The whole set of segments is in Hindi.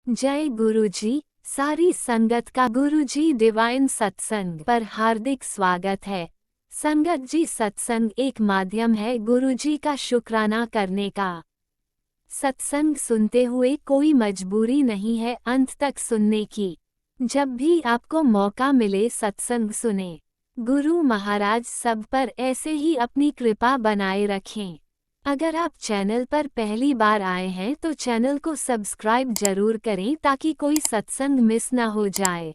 जय गुरुजी। सारी संगत का गुरुजी डिवाइन सत्संग पर हार्दिक स्वागत है। संगत जी, सत्संग एक माध्यम है गुरुजी का शुक्राना करने का। सत्संग सुनते हुए कोई मजबूरी नहीं है अंत तक सुनने की। जब भी आपको मौका मिले सत्संग सुने। गुरु महाराज सब पर ऐसे ही अपनी कृपा बनाए रखें। अगर आप चैनल पर पहली बार आए हैं तो चैनल को सब्सक्राइब जरूर करें ताकि कोई सत्संग मिस ना हो जाए।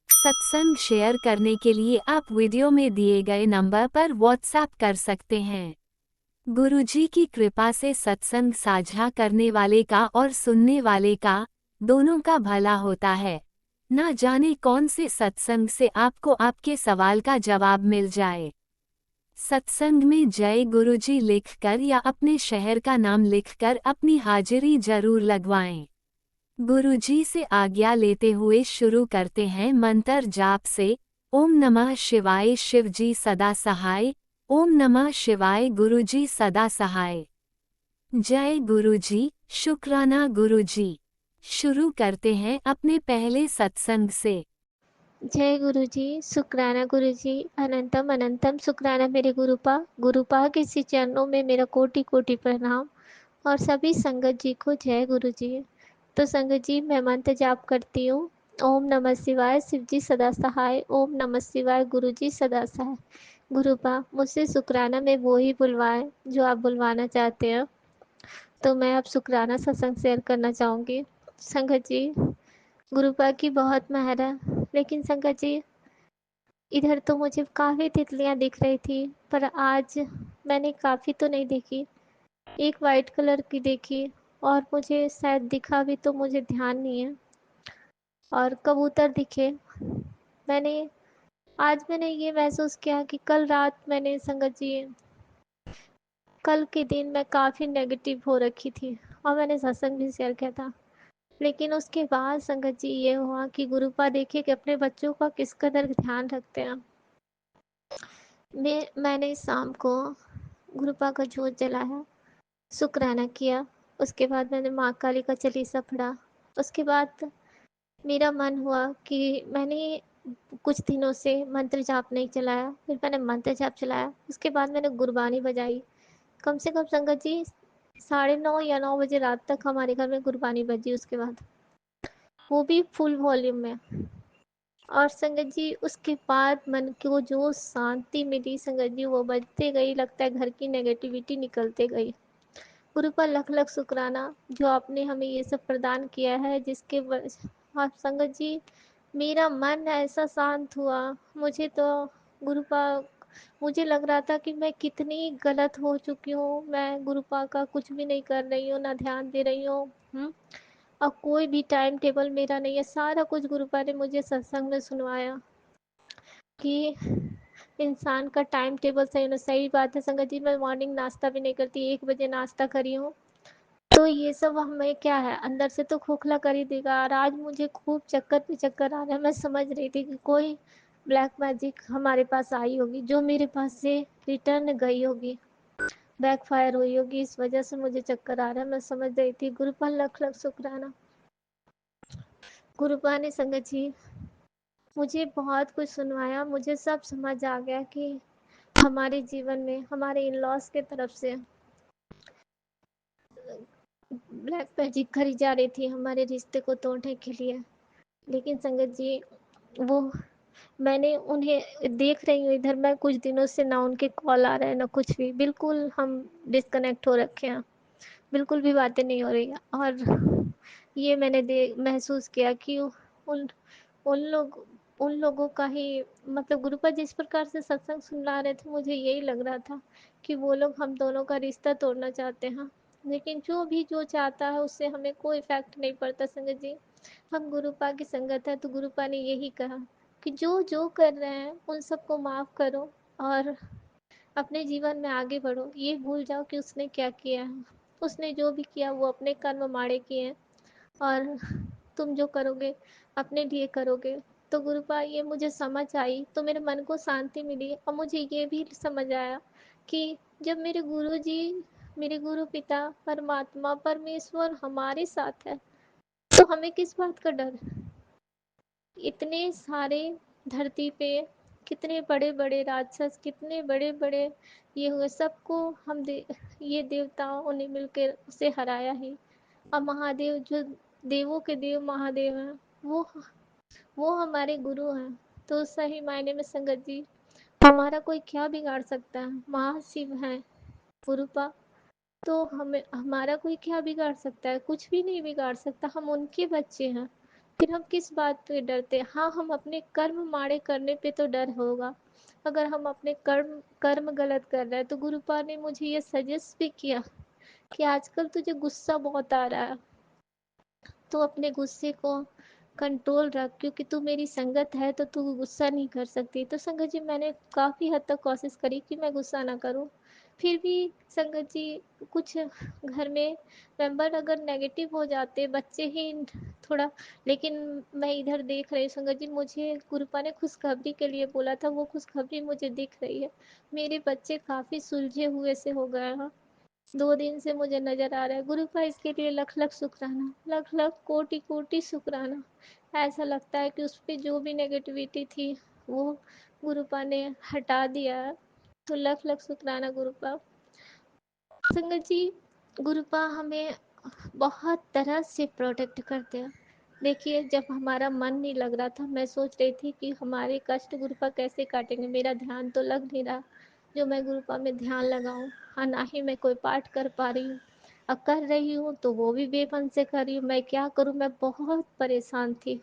सत्संग शेयर करने के लिए आप वीडियो में दिए गए नंबर पर व्हाट्सएप कर सकते हैं। गुरुजी की कृपा से सत्संग साझा करने वाले का और सुनने वाले का दोनों का भला होता है। ना जाने कौन से सत्संग से आपको आपके सवाल का जवाब मिल जाए। सत्संग में जय गुरुजी लिखकर या अपने शहर का नाम लिखकर अपनी हाजिरी जरूर लगवाएं। गुरुजी से आज्ञा लेते हुए शुरू करते हैं मंत्र जाप से। ओम नमः शिवाय शिवजी सदा सहाय। ओम नमः शिवाय गुरुजी सदा सहाय। जय गुरुजी, शुक्राना गुरुजी। शुरू करते हैं अपने पहले सत्संग से। जय गुरुजी, शुक्राना गुरुजी, अनंतम अनंतम शुक्राना मेरे गुरुपा के श्री चरणों में मेरा कोटि कोटि प्रणाम। और सभी संगत जी को जय गुरुजी। तो संगत जी, मैं मंत्र जाप करती हूँ। ओम नमः शिवाय शिवजी सदा सहाय। ओम नमः शिवाय गुरुजी सदा सहाय। गुरुपा, मुझसे शुक्राना में वो ही बुलवाए जो आप बुलवाना चाहते हैं। तो मैं अब शुक्राना सत्संग शेयर करना चाहूँगी। संगत जी, गुरुपा की बहुत मेहर है। लेकिन संगत जी, इधर तो मुझे काफ़ी तितलियां दिख रही थी, पर आज मैंने काफ़ी तो नहीं देखी। एक वाइट कलर की देखी, और मुझे शायद दिखा भी तो मुझे ध्यान नहीं है। और कबूतर दिखे। मैंने आज मैंने ये महसूस किया कि कल रात मैंने संगत जी, कल के दिन मैं काफ़ी नेगेटिव हो रखी थी, और मैंने सत्संग भी शेयर किया था। लेकिन उसके बाद संगत जी ये हुआ कि गुरुपा देखिए कि अपने बच्चों का किस कदर ध्यान रखते हैं। मैंने शाम को गुरुपा का जोत जलाया, शुक्राना किया। उसके बाद मैंने माँ काली का चालीसा पढ़ा। उसके बाद मेरा मन हुआ कि मैंने कुछ दिनों से मंत्र जाप नहीं चलाया, फिर मैंने मंत्र जाप चलाया। उसके बाद मैंने गुरबानी बजाई। कम से कम संगत जी 9:30 या 9 बजे रात तक हमारे घर में गुरबानी बजी। उसके बाद वो भी फुल वॉल्यूम में। और संगत जी, उसके बाद मन को जो शांति मिली संगत जी, वो बजते गई, लगता है घर की नेगेटिविटी निकलते गई। गुरु पर लख लख शुक्राना जो आपने हमें ये सब प्रदान किया है, जिसके आप संगत जी, मेरा मन ऐसा शांत हुआ। मुझे तो गुरुपा, मुझे लग रहा था कि मैं कितनी गलत हो चुकी हूँ। मैं गुरुपा का कुछ भी नहीं कर रही हूँ, ना ध्यान दे रही हूँ। और कोई भी टाइम टेबल मेरा नहीं है। सारा कुछ गुरुपा ने मुझे सत्संग में सुनवाया कि इंसान का टाइम टेबल सही होना। सही बात है संगत जी, मैं मॉर्निंग नाश्ता भी नहीं करती, 1 बजे नाश्ता करी हूँ। तो ये सब हमें क्या है, अंदर से तो खोखला कर ही देगा। और आज मुझे खूब चक्कर पे चक्कर आ रहा है। मैं समझ रही थी कि कोई ब्लैक मैजिक हमारे पास आई होगी, जो मेरे पास से रिटर्न गई होगी, बैकफायर हुई होगी, इस वजह से मुझे चक्कर आ रहा है। मैं समझ रही थी। गुरुपा लख लख शुक्राना। गुरुपा ने संगत जी मुझे बहुत कुछ सुनवाया। मुझे सब समझ आ गया कि हमारे जीवन में हमारे इन लॉस के तरफ से ब्लैक मैजिक करी जा रही थी हमारे रिश्ते को तोड़ने के लिए। लेकिन संगत जी, वो मैंने उन्हें देख रही हूँ इधर। मैं कुछ दिनों से ना उनके कॉल आ रहे हैं ना कुछ भी, बिल्कुल हम डिस्कनेक्ट हो रखे हैं। बिल्कुल भी बातें नहीं हो रही हैं। और ये मैंने महसूस किया कि उन उन लोग उन लोगों का ही, मतलब गुरुपा जिस प्रकार से सत्संग सुना रहे थे, मुझे यही लग रहा था कि वो लोग हम दोनों का रिश्ता तोड़ना चाहते हैं। लेकिन जो चाहता है उससे हमें कोई इफेक्ट नहीं पड़ता संगत जी। हम गुरुपा की संगत है, तो गुरुपा ने यही कहा कि जो जो कर रहे हैं उन सबको माफ़ करो, और अपने जीवन में आगे बढ़ो। ये भूल जाओ कि उसने क्या किया है। उसने जो भी किया वो अपने कर्म माड़े किए हैं, और तुम जो करोगे अपने लिए करोगे। तो गुरुपा ये मुझे समझ आई, तो मेरे मन को शांति मिली। और मुझे ये भी समझ आया कि जब मेरे गुरु जी, मेरे गुरु पिता परमात्मा परमेश्वर हमारे साथ है, तो हमें किस बात का डर? इतने सारे धरती पे कितने बड़े बड़े राक्षस, कितने बड़े बड़े ये हुए, सबको ये देवताओं ने मिलकर उसे हराया ही। और महादेव जो देवों के देव महादेव हैं, वो वो हमारे गुरु हैं। तो सही मायने में संगत जी, हमारा कोई क्या बिगाड़ सकता है? महाशिव हैं गुरुपा, तो हमें हमारा कोई क्या बिगाड़ सकता है? कुछ भी नहीं बिगाड़ सकता, हम उनके बच्चे हैं। फिर हम किस बात पे डरते हैं? हाँ, हम अपने कर्म माड़े करने पे तो डर होगा। अगर हम अपने कर्म कर्म गलत कर रहे हैं, तो गुरुपा ने मुझे ये सजेस्ट भी किया कि आजकल तुझे गुस्सा बहुत आ रहा है, तो अपने गुस्से को कंट्रोल रख, क्योंकि तू मेरी संगत है तो तू गुस्सा नहीं कर सकती। तो संगत जी, मैंने काफ़ी हद तक कोशिश करी कि मैं गुस्सा ना करूं। फिर भी संगत जी, कुछ घर में मेंबर अगर नेगेटिव हो जाते, बच्चे ही थोड़ा, लेकिन मैं इधर देख रही हूँ संगत जी, मुझे गुरुपा ने खुशखबरी के लिए बोला था, वो खुशखबरी मुझे दिख रही है। मेरे बच्चे काफ़ी सुलझे हुए से हो गए हैं। 2 दिन से मुझे नज़र आ रहा है गुरुपा, इसके लिए लख लख शुक्राना, लख लख कोटि कोटि शुक्राना। ऐसा लगता है कि उस पर जो भी नेगेटिविटी थी वो गुरुपा ने हटा दिया है। तो लख लख शुक्राना गुरुपा। संगत जी, गुरुपा हमें बहुत तरह से प्रोटेक्ट करते हैं। देखिए, जब हमारा मन नहीं लग रहा था, मैं सोच रही थी कि हमारे कष्ट गुरुपा कैसे काटेंगे, मेरा ध्यान तो लग नहीं रहा जो मैं गुरुपा में ध्यान लगाऊं। हाँ, ना ही मैं कोई पाठ कर पा रही हूँ, और कर रही हूँ तो वो भी बेमन से कर रही हूँ। मैं क्या करूँ? मैं बहुत परेशान थी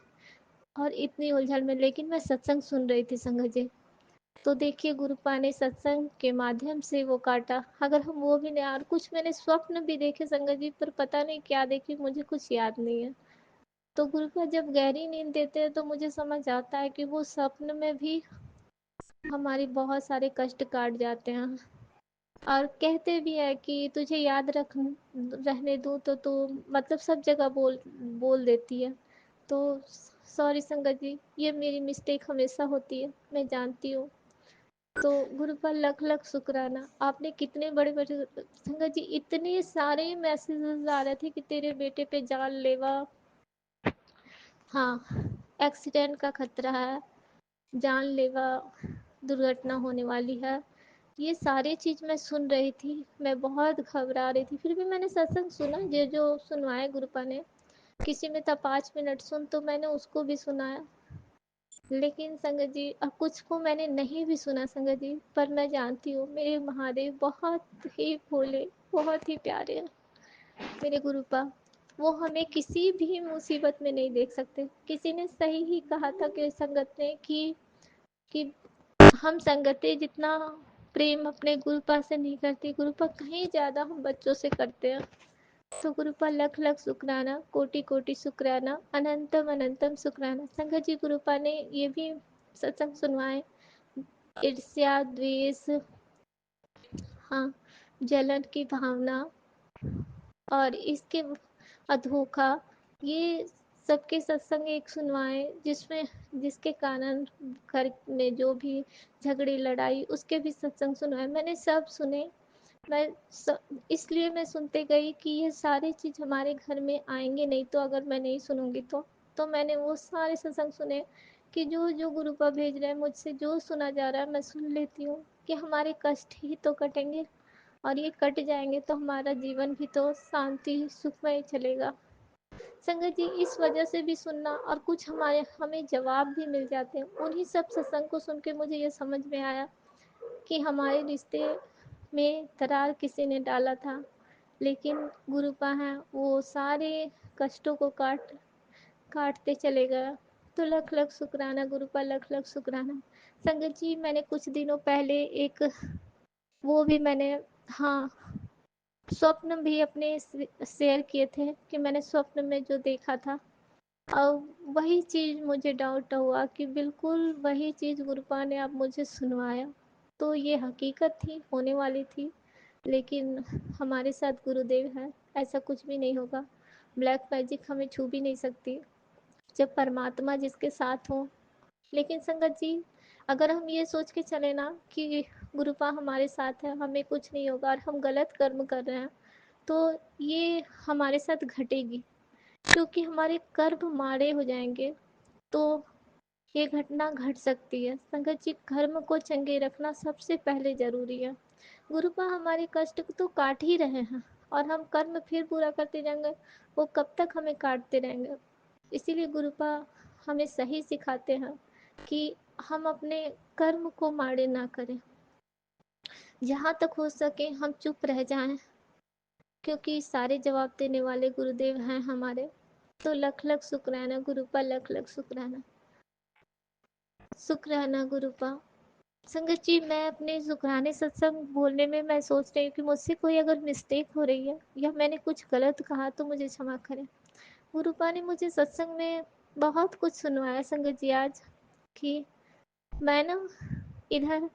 और इतनी उलझन में, लेकिन मैं सत्संग सुन रही थी संगत जी। तो देखिए, गुरुपा ने सत्संग के माध्यम से वो काटा। अगर हम वो भी नहीं, और कुछ मैंने स्वप्न भी देखे संगत जी, पर पता नहीं क्या देखी, मुझे कुछ याद नहीं है। तो गुरुपा जब गहरी नींद देते हैं तो मुझे समझ आता है कि वो स्वप्न में भी हमारी बहुत सारे कष्ट काट जाते हैं। और कहते भी है कि तुझे याद रख रहने दूँ तो तू मतलब सब जगह बोल बोल देती है। तो सॉरी संगत जी, ये मेरी मिस्टेक हमेशा होती है, मैं जानती हूँ। तो गुरु पर लख लख शुक्राना, आपने कितने बड़े बड़े, संगत जी इतने सारे मैसेजेस आ रहे थे कि तेरे बेटे पे जानलेवा, हाँ, एक्सीडेंट का खतरा है, जानलेवा दुर्घटना होने वाली है। ये सारी चीज़ मैं सुन रही थी, मैं बहुत घबरा रही थी। फिर भी मैंने सत्संग सुना, ये जो सुनवाए गुरुपा ने, किसी में था 5 मिनट सुन, तो मैंने उसको भी सुनाया। लेकिन संगत जी, अब कुछ को मैंने नहीं भी सुना संगत जी, पर मैं जानती हूँ मेरे महादेव बहुत ही भोले, बहुत ही प्यारे हैं। मेरे गुरुपा, वो हमें किसी भी मुसीबत में नहीं देख सकते। किसी ने सही ही कहा था कि संगत ने कि हम संगते जितना प्रेम अपने गुरुपा से नहीं करती, गुरुपा कहीं ज़्यादा हम बच्चों से करते हैं। तो गुरुपा लख लख शुक्राना, कोटि कोटि शुक्राना, अनंतम अनंतम शुक्राना। संगत जी, गुरुपा ने ये भी सत्संग सुनवाए, ईर्ष्या, द्वेष, हाँ, जलन की भावना, और इसके अधोखा, ये सबके सत्संग एक सुनवाए, जिसमें जिसके कारण घर में जो भी झगड़े लड़ाई, उसके भी सत्संग सुनवाए। मैंने सब सुने। मैं इसलिए मैं सुनते गई कि ये सारी चीज़ हमारे घर में आएंगे नहीं, तो अगर मैं नहीं सुनूंगी तो मैंने वो सारे सत्संग सुने कि जो जो गुरुपा भेज रहे हैं, मुझसे जो सुना जा रहा है मैं सुन लेती हूँ कि हमारे कष्ट ही तो कटेंगे, और ये कट जाएंगे तो हमारा जीवन भी तो शांति सुखमय चलेगा। संगत जी, इस वजह से भी सुनना, और कुछ हमें जवाब भी मिल जाते हैं। उन्हीं सब सत्संग को सुन के मुझे ये समझ में आया कि हमारे रिश्ते में दरार किसी ने डाला था, लेकिन गुरुपा हैं, वो सारे कष्टों को काटते चले गए। तो लख लख शुक्राना गुरुपा, लख लख शुक्राना। संगत जी, मैंने कुछ दिनों पहले एक वो भी मैंने, हाँ, स्वप्न भी अपने शेयर किए थे कि मैंने स्वप्न में जो देखा था, अब वही चीज़ मुझे डाउट हुआ कि बिल्कुल वही चीज़ गुरुपा ने अब मुझे सुनवाया। तो ये हकीकत थी, होने वाली थी। लेकिन हमारे साथ गुरुदेव हैं, ऐसा कुछ भी नहीं होगा। ब्लैक मैजिक हमें छू भी नहीं सकती जब परमात्मा जिसके साथ हो। लेकिन संगत जी, अगर हम ये सोच के चले ना कि गुरुपा हमारे साथ है, हमें कुछ नहीं होगा, और हम गलत कर्म कर रहे हैं, तो ये हमारे साथ घटेगी। क्योंकि हमारे कर्म माड़े हो जाएंगे तो ये घटना घट सकती है। संगत जी, कर्म को चंगे रखना सबसे पहले जरूरी है। गुरुपा हमारे कष्ट तो काट ही रहे हैं और हम कर्म फिर पूरा करते जाएंगे, वो कब तक हमें काटते रहेंगे। इसीलिए गुरुपा हमें सही सिखाते हैं कि हम अपने कर्म को माड़े ना करें, जहाँ तक हो सके हम चुप रह जाएं, क्योंकि सारे जवाब देने वाले गुरुदेव हैं हमारे। तो लख लख शुक्राना गुरुपा, लख लख शुक्राना। शुक्राना गुरुपा। संगत जी, मैं अपने शुक्राने सत्संग बोलने में मैं सोच रही हूँ कि मुझसे कोई अगर मिस्टेक हो रही है या मैंने कुछ गलत कहा तो मुझे क्षमा करें। गुरुपा ने मुझे सत्संग में बहुत कुछ सुनवाया संगत जी आज, कि मैं ना इधर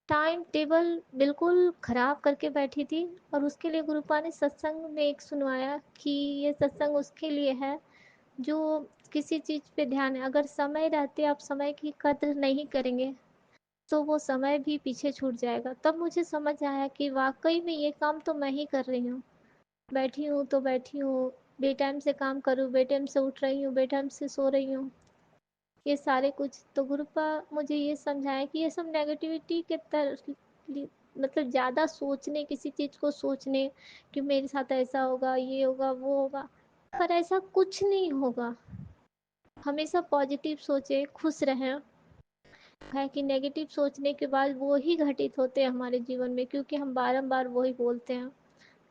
टाइम टेबल बिल्कुल ख़राब करके बैठी थी, और उसके लिए गुरुपा ने सत्संग में एक सुनवाया कि ये सत्संग उसके लिए है जो किसी चीज़ पे ध्यान है। अगर समय रहते आप समय की कद्र नहीं करेंगे तो वो समय भी पीछे छूट जाएगा। तब मुझे समझ आया कि वाकई में ये काम तो मैं ही कर रही हूँ। बैठी हूँ तो बैठी हूँ, बेटाइम से काम करूँ, बेटाइम से उठ रही हूँ, बेटाइम से सो रही हूँ, ये सारे कुछ। तो गुरुपा मुझे ये समझाया कि ये सब नेगेटिविटी के तरफ, मतलब ज़्यादा सोचने, किसी चीज़ को सोचने कि मेरे साथ ऐसा होगा, ये होगा, वो होगा, पर ऐसा कुछ नहीं होगा। हमेशा पॉजिटिव सोचें, खुश रहें। है कि नेगेटिव सोचने के बाद वो ही घटित होते हैं हमारे जीवन में, क्योंकि हम बारंबार वही बोलते हैं।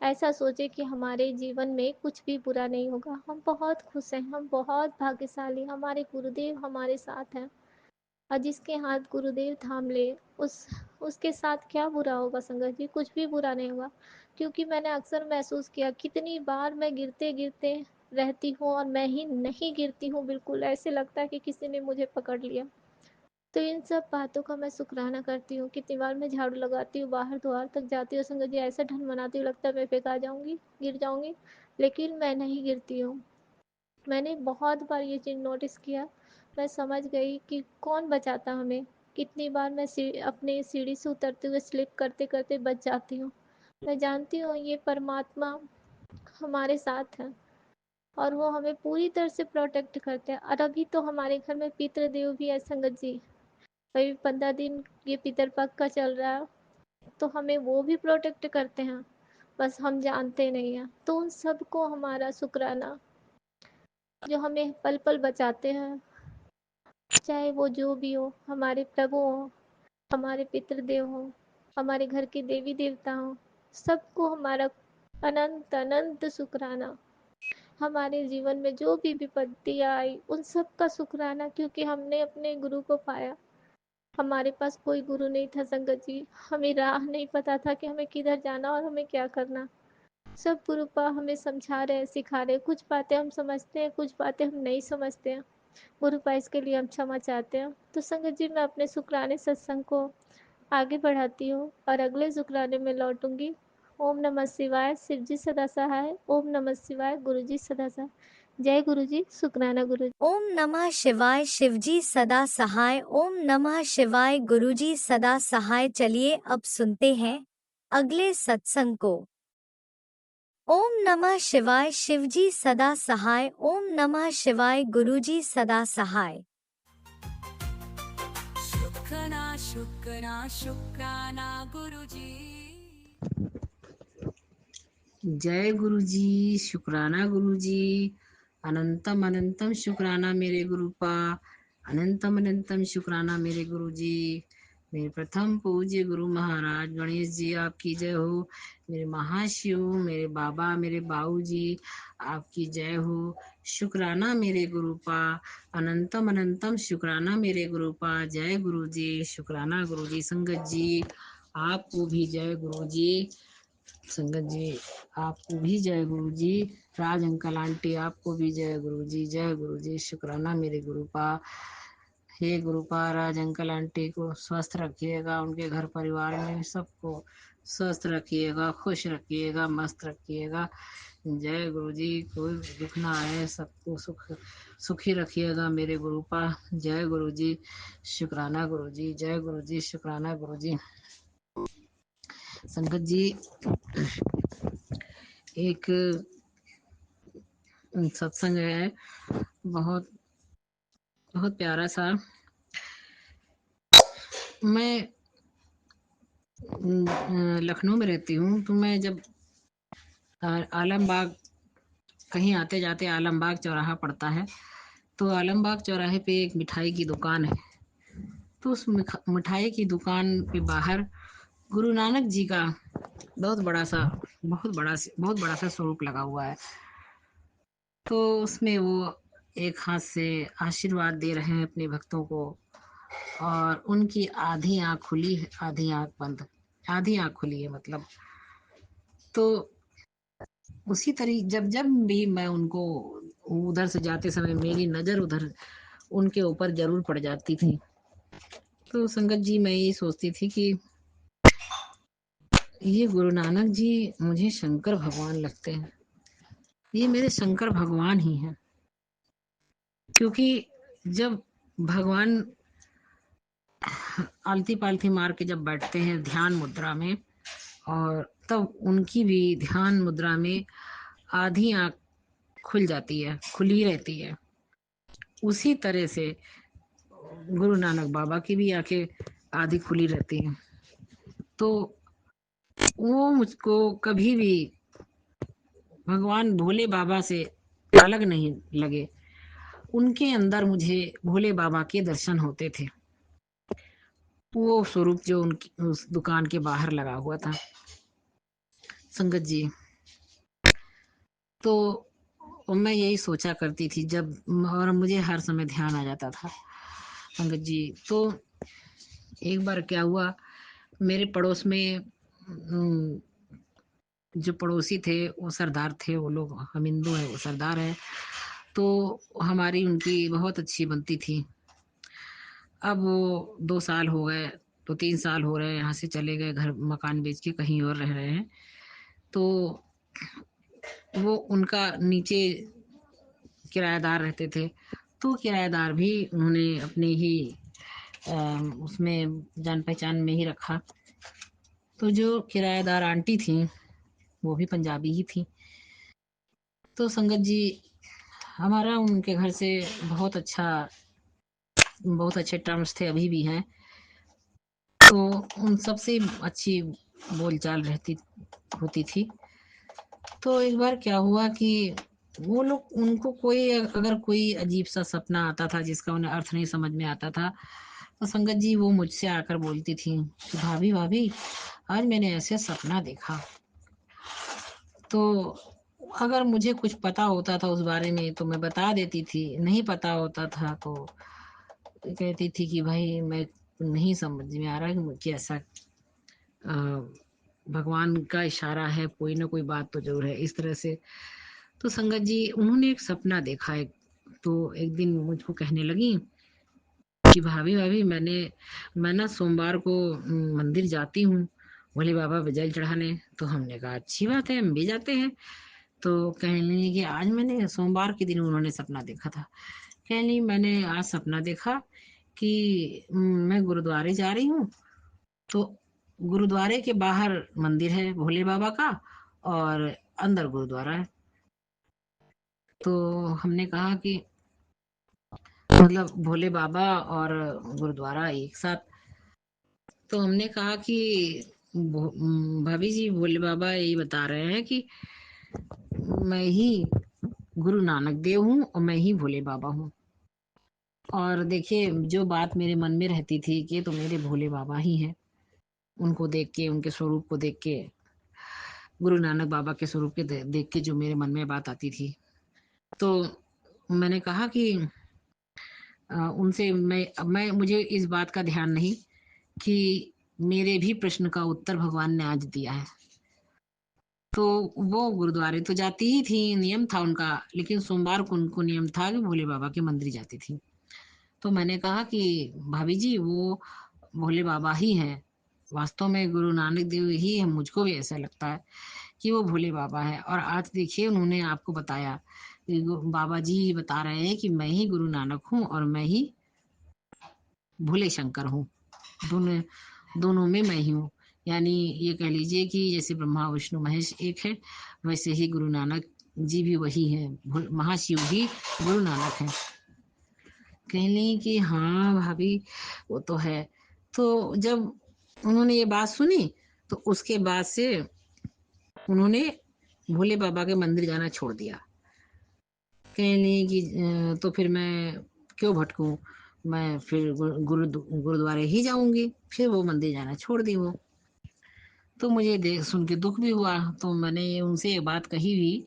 ऐसा सोचे कि हमारे जीवन में कुछ भी बुरा नहीं होगा, हम बहुत खुश हैं, हम बहुत भाग्यशाली, हमारे गुरुदेव हमारे साथ हैं। और जिसके हाथ गुरुदेव थाम ले, उस उसके साथ क्या बुरा होगा संगत जी, कुछ भी बुरा नहीं होगा। क्योंकि मैंने अक्सर महसूस किया, कितनी बार मैं गिरते गिरते रहती हूँ और मैं ही नहीं गिरती हूँ, बिल्कुल ऐसे लगता है कि किसी ने मुझे पकड़ लिया। तो इन सब बातों का मैं शुक्राना करती हूँ। कितनी बार मैं झाड़ू लगाती हूँ, बाहर द्वार तक जाती हूँ, संगत जी ऐसा ढंग मनाती हूँ, लगता है मैं फेंका जाऊँगी, गिर जाऊँगी, लेकिन मैं नहीं गिरती हूँ। मैंने बहुत बार ये चीज़ नोटिस किया। मैं समझ गई कि कौन बचाता हमें। कितनी बार मैं अपने सीढ़ी से उतरते हुए स्लिप करते करते बच जाती हूँ। मैं जानती हूँ ये परमात्मा हमारे साथ है और वो हमें पूरी तरह से प्रोटेक्ट करते हैं। और अभी तो हमारे घर में पितृदेव भी है संगत जी, अभी 15 दिन ये पितर पक्ष का चल रहा है, तो हमें वो भी प्रोटेक्ट करते हैं, बस हम जानते नहीं हैं। तो उन सबको हमारा शुक्राना, जो हमें पल पल बचाते हैं, चाहे वो जो भी हो, हमारे प्रभु हो, हमारे पितृदेव हो, हमारे घर के देवी देवता हो, सबको हमारा अनंत अनंत शुक्राना। हमारे जीवन में जो भी विपत्तियाँ आई उन सब का शुक्राना, क्योंकि हमने अपने गुरु को पाया। हमारे पास कोई गुरु नहीं था संगत जी, हमें राह नहीं पता था कि हमें किधर जाना और हमें क्या करना। सब गुरुपा हमें समझा रहे, सिखा रहे। कुछ बातें हम समझते हैं, कुछ बातें हम नहीं समझते हैं। गुरुपा इसके लिए हम क्षमा चाहते हैं। तो संगत जी, मैं अपने शुक्राने सत्संग को आगे बढ़ाती हूँ और अगले शुक्राने में लौटूंगी। ओम नमः शिवाय, शिव जी सदा सहाय। ओम नमः शिवाय, गुरु जी सदा सहाय। जय गुरु जी, शुक्राना गुरु जी। ओम नमः शिवाय, शिवजी सदा सहाय। ओम नमः शिवाय, गुरुजी सदा सहाय। चलिए अब सुनते हैं अगले सत्संग को। ओम नमः शिवाय, शिवजी सदा सहाय। ओम नमः शिवाय, गुरुजी सदा सहाय। शुक्राना शुक्राना शुक्राना गुरुजी। जय गुरुजी, शुक्राना गुरुजी। अनंतम अनंतम शुक्राना मेरे गुरुपा, अनंतम अनंतम शुक्राना मेरे गुरुजी। मेरे प्रथम पूज्य गुरु महाराज गणेश जी, आपकी जय हो। मेरे महाशिव, मेरे बाबा, मेरे बाऊ जी, आपकी जय हो। शुक्राना मेरे गुरुपा, अनंतम अनंतम शुक्राना मेरे गुरुपा। जय गुरुजी, शुक्राना गुरुजी। संगत जी, आपको भी जय गुरुजी। संगत जी, आपको भी जय गुरु जी। राज अंकल आंटी, आपको भी जय गुरु जी। जय गुरु जी, शुक्राना मेरे गुरुपा। हे गुरुपा, राज अंकल आंटी को स्वस्थ रखिएगा, उनके घर परिवार में सबको स्वस्थ रखिएगा, खुश रखिएगा, मस्त रखिएगा। जय गुरु जी। कोई दुख ना आए, सबको सुखी रखिएगा मेरे गुरुपा। जय गुरु जी, शुक्राना गुरु जी। जय गुरु जी, शुक्राना गुरु जी। संगत जी, एक सत्संग है, बहुत बहुत प्यारा सा। मैं लखनऊ में रहती हूँ, तो मैं जब आलमबाग कहीं आते जाते आलमबाग चौराहा पड़ता है, तो आलमबाग चौराहे पे एक मिठाई की दुकान है। तो उस मिठाई की दुकान के बाहर गुरु नानक जी का बहुत बड़ा सा स्वरूप लगा हुआ है। तो उसमें वो एक हाथ से आशीर्वाद दे रहे हैं अपने भक्तों को, और उनकी आधी आंख खुली है, आधी आंख बंद, आधी आंख खुली है मतलब। तो उसी तरीके जब जब भी मैं उनको उधर से जाते समय मेरी नज़र उधर उनके ऊपर जरूर पड़ जाती थी। तो संगत जी, मैं ये सोचती थी कि ये गुरु नानक जी मुझे शंकर भगवान लगते हैं, ये मेरे शंकर भगवान ही हैं। क्योंकि जब भगवान आलती पालती मार के जब बैठते हैं ध्यान मुद्रा में, और तब उनकी भी ध्यान मुद्रा में आधी आंख खुल जाती है, खुली रहती है। उसी तरह से गुरु नानक बाबा की भी आंखें आधी खुली रहती हैं। तो वो मुझको कभी भी भगवान भोले बाबा से अलग नहीं लगे। उनके अंदर मुझे भोले बाबा के दर्शन होते थे। वो स्वरूप जो उनकी उस दुकान के बाहर लगा हुआ था संगत जी। तो मैं यही सोचा करती थी जब, और मुझे हर समय ध्यान आ जाता था संगत जी। तो एक बार क्या हुआ, मेरे पड़ोस में जो पड़ोसी थे वो सरदार थे, वो लोग, हम हिंदू हैं वो सरदार है। तो हमारी उनकी बहुत अच्छी बनती थी। अब वो 2 साल हो गए, तो 3 साल हो रहे हैं यहाँ से चले गए, घर मकान बेच के कहीं और रह रहे हैं। तो वो उनका नीचे किराएदार रहते थे, तो किराएदार भी उन्होंने अपने ही उसमें जान पहचान में ही रखा। तो जो किराएदार आंटी थी वो भी पंजाबी ही थी। तो संगत जी, हमारा उनके घर से बहुत अच्छे टर्म्स थे, अभी भी हैं। तो उन सबसे अच्छी बोलचाल रहती होती थी। तो एक बार क्या हुआ कि वो लोग, उनको कोई अगर कोई अजीब सा सपना आता था जिसका उन्हें अर्थ नहीं समझ में आता था, तो संगत जी वो मुझसे आकर बोलती थी कि भाभी भाभी, आज मैंने ऐसे सपना देखा। तो अगर मुझे कुछ पता होता था उस बारे में तो मैं बता देती थी, नहीं पता होता था तो कहती थी कि भाई मैं नहीं समझ में आ रहा कि मुझे ऐसा भगवान का इशारा है, कोई ना कोई बात तो जरूर है, इस तरह से। तो संगत जी, उन्होंने एक सपना देखा है। तो एक दिन मुझको कहने लगी कि भाभी भाभी, मैं ना सोमवार को मंदिर जाती हूँ भोले बाबा पे जल चढ़ाने। तो हमने कहा अच्छी बात है, हम भी जाते हैं। तो कहने लगी कि आज मैंने सोमवार के दिन उन्होंने सपना देखा था। कहने लगी मैंने आज सपना देखा कि मैं गुरुद्वारे जा रही हूँ, तो गुरुद्वारे के बाहर मंदिर है भोले बाबा का, और अंदर गुरुद्वारा है। तो हमने कहा कि मतलब भोले बाबा और गुरुद्वारा एक साथ। तो हमने कहा कि भाभी जी, भोले बाबा यही बता रहे हैं कि मैं ही गुरु नानक देव हूँ और मैं ही भोले बाबा हूँ। और देखिए, जो बात मेरे मन में रहती थी कि तो मेरे भोले बाबा ही हैं। उनको देख के, उनके स्वरूप को देख के, गुरु नानक बाबा के स्वरूप के देख के जो मेरे मन में बात आती थी, तो मैंने कहा कि उनसे मैं मुझे इस बात का ध्यान नहीं कि मेरे भी प्रश्न का उत्तर भगवान ने आज दिया है। तो वो गुरुद्वारे तो जाती ही थी, नियम था उनका, लेकिन सोमवार को उनको नियम था कि भोले बाबा के मंदिर जाती थी। तो मैंने कहा कि भाभी जी, वो भोले बाबा ही हैं, वास्तव में गुरु नानक देव ही है। मुझको भी ऐसा लगता है कि वो भोले बाबा है। और आज देखिए, उन्होंने आपको बताया कि बाबा जी बता रहे हैं कि मैं ही गुरु नानक हूँ और मैं ही भोले शंकर हूँ। दोनों दोनों में मैं ही हूँ। यानी ये कह लीजिए कि जैसे ब्रह्मा विष्णु महेश एक है, वैसे ही गुरु नानक जी भी वही है, महाशिव ही गुरु नानक हैं। कहने कि हाँ भाभी वो तो है। तो जब उन्होंने ये बात सुनी तो उसके बाद से उन्होंने भोले बाबा के मंदिर जाना छोड़ दिया। कहने कि तो फिर मैं क्यों भटकूं, मैं फिर गुरुद्वारे ही जाऊंगी। फिर वो मंदिर जाना छोड़ दी वो। तो मुझे देख सुन के दुख भी हुआ, तो मैंने उनसे ये बात कही भी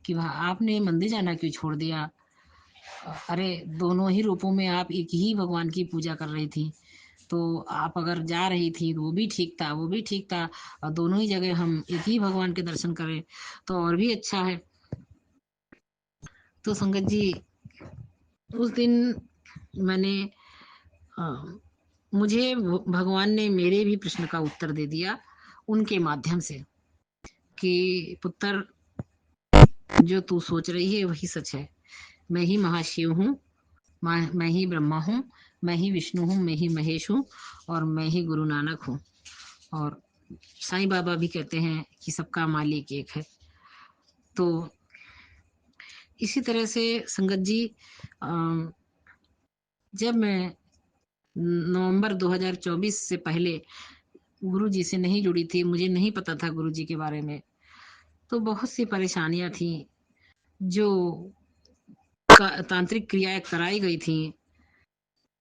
कि आपने मंदिर जाना क्यों छोड़ दिया? अरे दोनों ही रूपों में आप एक ही भगवान की पूजा कर रही थी, तो आप अगर जा रही थी तो वो भी ठीक था, वो भी ठीक था, और दोनों ही जगह हम एक ही भगवान के दर्शन करें तो और भी अच्छा है। तो संगत जी उस दिन मैंने मुझे भगवान ने मेरे भी प्रश्न का उत्तर दे दिया उनके माध्यम से कि पुत्र, जो तू सोच रही है वही सच है। मैं ही महाशिव हूँ, मैं ही ब्रह्मा हूँ, मैं ही विष्णु हूँ, मैं ही महेश हूँ, और मैं ही गुरु नानक हूँ। और साईं बाबा भी कहते हैं कि सबका मालिक एक है। तो इसी तरह से संगत जी जब मैं नवंबर 2024 से पहले गुरु जी से नहीं जुड़ी थी, मुझे नहीं पता था गुरु जी के बारे में, तो बहुत सी परेशानियां थी जो तांत्रिक क्रियाएं कराई गई थी,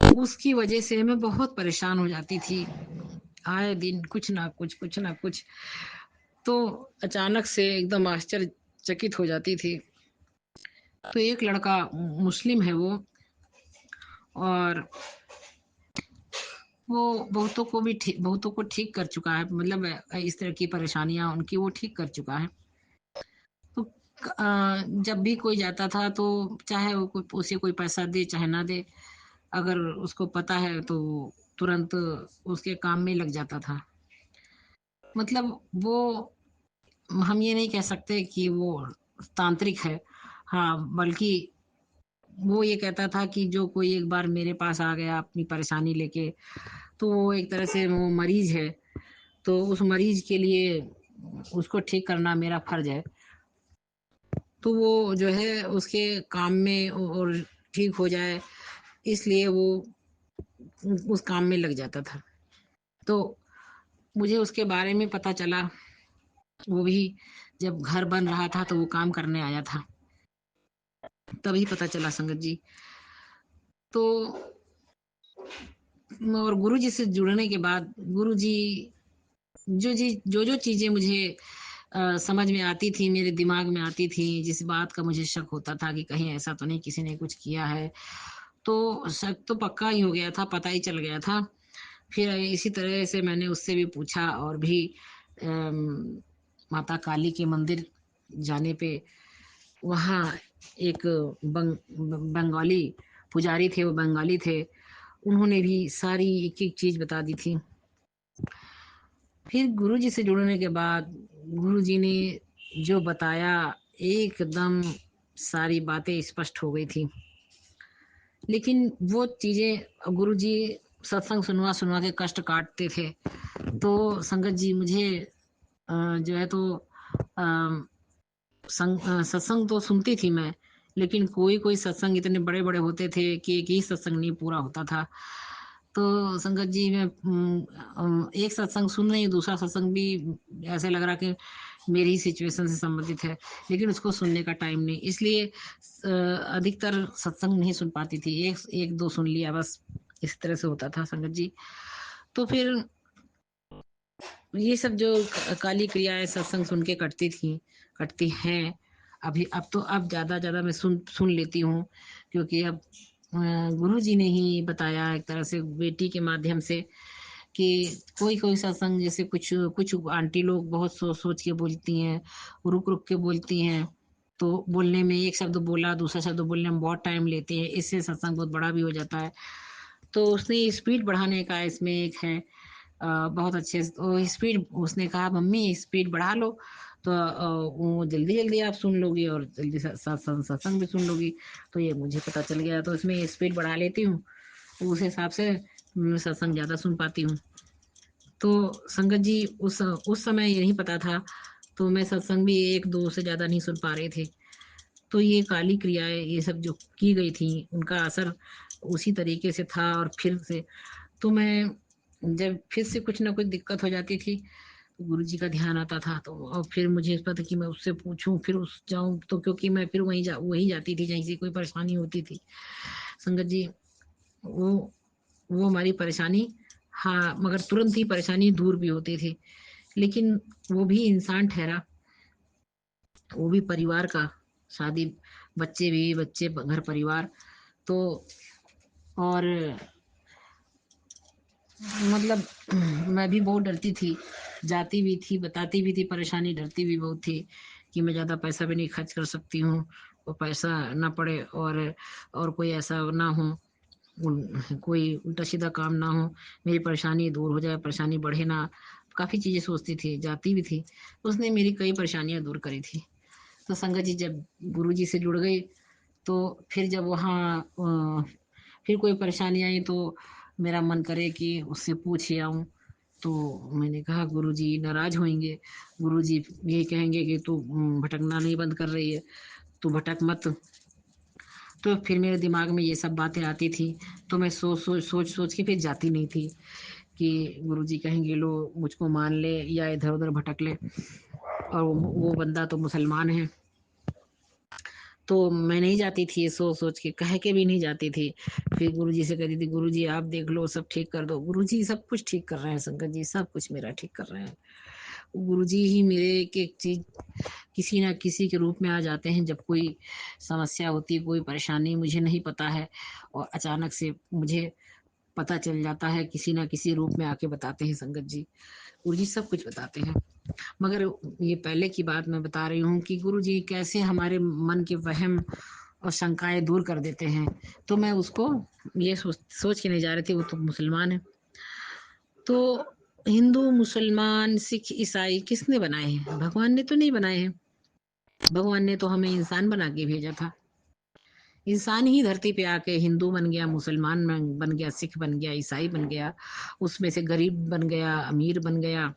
उसकी वजह से मैं बहुत परेशान हो जाती थी। आए दिन कुछ ना कुछ तो अचानक से एकदम आश्चर्यचकित हो जाती थी। तो एक लड़का मुस्लिम है वो, और वो बहुतों को ठीक कर चुका है, मतलब इस तरह की परेशानियां उनकी वो ठीक कर चुका है। तो जब भी कोई जाता था तो चाहे वो उसे कोई पैसा दे चाहे ना दे, अगर उसको पता है तो तुरंत उसके काम में लग जाता था। मतलब वो, हम ये नहीं कह सकते कि वो तांत्रिक है, हाँ, बल्कि वो ये कहता था कि जो कोई एक बार मेरे पास आ गया अपनी परेशानी लेके, तो वो एक तरह से वो मरीज है, तो उस मरीज के लिए उसको ठीक करना मेरा फर्ज है। तो वो जो है उसके काम में और ठीक हो जाए, इसलिए वो उस काम में लग जाता था। तो मुझे उसके बारे में पता चला, वो भी जब घर बन रहा था तो वो काम करने आया था, तभी पता चला संगत जी। तो और गुरु जी से जुड़ने के बाद गुरु जी जो चीजें मुझे समझ में आती थी, मेरे दिमाग में आती थी, जिस बात का मुझे शक होता था कि कहीं ऐसा तो नहीं किसी ने कुछ किया है, तो शक तो पक्का ही हो गया था, पता ही चल गया था। फिर इसी तरह से मैंने उससे भी पूछा, और भी माता काली के मंदिर जाने पे वहाँ एक बंगाली पुजारी थे, वो बंगाली थे, उन्होंने भी सारी एक एक चीज बता दी थी। फिर गुरु जी से जुड़ने के बाद गुरु जी ने जो बताया, एकदम सारी बातें स्पष्ट हो गई थी। लेकिन वो चीजें गुरु जी सत्संग सुनवा सुनवा के कष्ट काटते थे। तो संगत जी मुझे जो है तो सत्संग तो सुनती थी मैं, लेकिन कोई कोई सत्संग इतने बड़े बड़े होते थे कि एक ही सत्संग नहीं पूरा होता था। तो संगत जी मैं एक सत्संग सुन रही हूँ, दूसरा सत्संग भी ऐसे लग रहा कि मेरी सिचुएशन से संबंधित है, लेकिन उसको सुनने का टाइम नहीं, इसलिए अधिकतर सत्संग नहीं सुन पाती थी। एक दो सुन लिया बस, इस तरह से होता था संगत जी। तो फिर ये सब जो काली क्रियाएं सत्संग सुन के कटती हैं, अब ज्यादा मैं सुन लेती हूँ, क्योंकि अब गुरु जी ने ही बताया एक तरह से बेटी के माध्यम से कि कोई कोई सत्संग, जैसे कुछ कुछ आंटी लोग बहुत सोच सोच के बोलती हैं, रुक रुक के बोलती हैं, तो बोलने में एक शब्द बोला दूसरा शब्द बोलने में बहुत टाइम लेती है, इससे सत्संग बहुत बड़ा भी हो जाता है। तो उसने स्पीड बढ़ाने का इसमें एक है, बहुत अच्छे से तो स्पीड, उसने कहा मम्मी स्पीड बढ़ा लो, तो वो जल्दी जल्दी आप सुन लोगी और जल्दी सत्संग भी सुन लोगी। तो ये मुझे पता चल गया, तो इसमें स्पीड बढ़ा लेती हूँ, तो उस हिसाब से मैं सत्संग ज़्यादा सुन पाती हूँ। तो संगत जी उस समय ये नहीं पता था, तो मैं सत्संग भी एक दो से ज़्यादा नहीं सुन पा रही थी। तो ये काली क्रियाएं, ये सब जो की गई थी, उनका असर उसी तरीके से था। और फिर से तो मैं जब फिर से कुछ ना कुछ दिक्कत हो जाती थी, तो गुरु जी का ध्यान आता था। तो और फिर मुझे इस पता कि मैं उससे पूछूं, फिर उस जाऊं, तो क्योंकि मैं फिर वहीं जाती थी जहीं से कोई परेशानी होती थी। संगत जी, वो वो हमारी परेशानी, हाँ, मगर तुरंत ही परेशानी दूर भी होती थी। लेकिन वो भी इंसान ठहरा, वो भी परिवार का, शादी, बच्चे भी, बच्चे, घर परिवार। तो और मतलब मैं भी बहुत डरती थी, जाती भी थी, बताती भी थी परेशानी, डरती भी बहुत थी कि मैं ज़्यादा पैसा भी नहीं खर्च कर सकती हूँ, वो पैसा ना पड़े, और कोई ऐसा ना हो, कोई उल्टा सीधा काम ना हो, मेरी परेशानी दूर हो जाए, परेशानी बढ़े ना। काफ़ी चीज़ें सोचती थी, जाती भी थी। उसने मेरी कई परेशानियां दूर करी थी। तो संगत जी, जब गुरु जी से जुड़ गई, तो फिर जब वहाँ फिर कोई परेशानी आई, तो मेरा मन करे कि उससे पूछ आऊं। तो मैंने कहा गुरुजी नाराज होंगे, गुरुजी ये कहेंगे कि तू भटकना नहीं बंद कर रही है, तू भटक मत। तो फिर मेरे दिमाग में ये सब बातें आती थी। तो मैं सोच के फिर जाती नहीं थी कि गुरुजी कहेंगे लो मुझको मान ले या इधर उधर भटक ले, और वो बंदा तो मुसलमान है। तो मैं नहीं जाती थी, सोच सोच के, कह के भी नहीं जाती थी। फिर गुरुजी से कहती थी, गुरुजी आप देख लो, सब ठीक कर दो। गुरुजी सब कुछ ठीक कर रहे हैं, संगत जी सब कुछ मेरा ठीक कर रहे हैं। गुरुजी ही मेरे एक चीज किसी ना किसी के रूप में आ जाते हैं। जब कोई समस्या होती है, कोई परेशानी मुझे नहीं पता है, और अचानक से मुझे पता चल जाता है, किसी ना किसी रूप में आके बताते हैं संगत जी। गुरुजी सब कुछ बताते हैं। मगर ये पहले की बात मैं बता रही हूँ कि गुरुजी कैसे हमारे मन के वहम और शंकाएं दूर कर देते हैं। तो मैं उसको ये सोच के नहीं जा रही थी, वो तो मुसलमान है। तो हिंदू, मुसलमान, सिख, ईसाई किसने बनाए हैं? भगवान ने तो नहीं बनाए हैं। भगवान ने तो हमें इंसान बना के भेजा था। इंसान ही धरती पे आके हिंदू बन गया, मुसलमान बन गया, सिख बन गया, ईसाई बन गया, उसमें से गरीब बन गया, अमीर बन गया,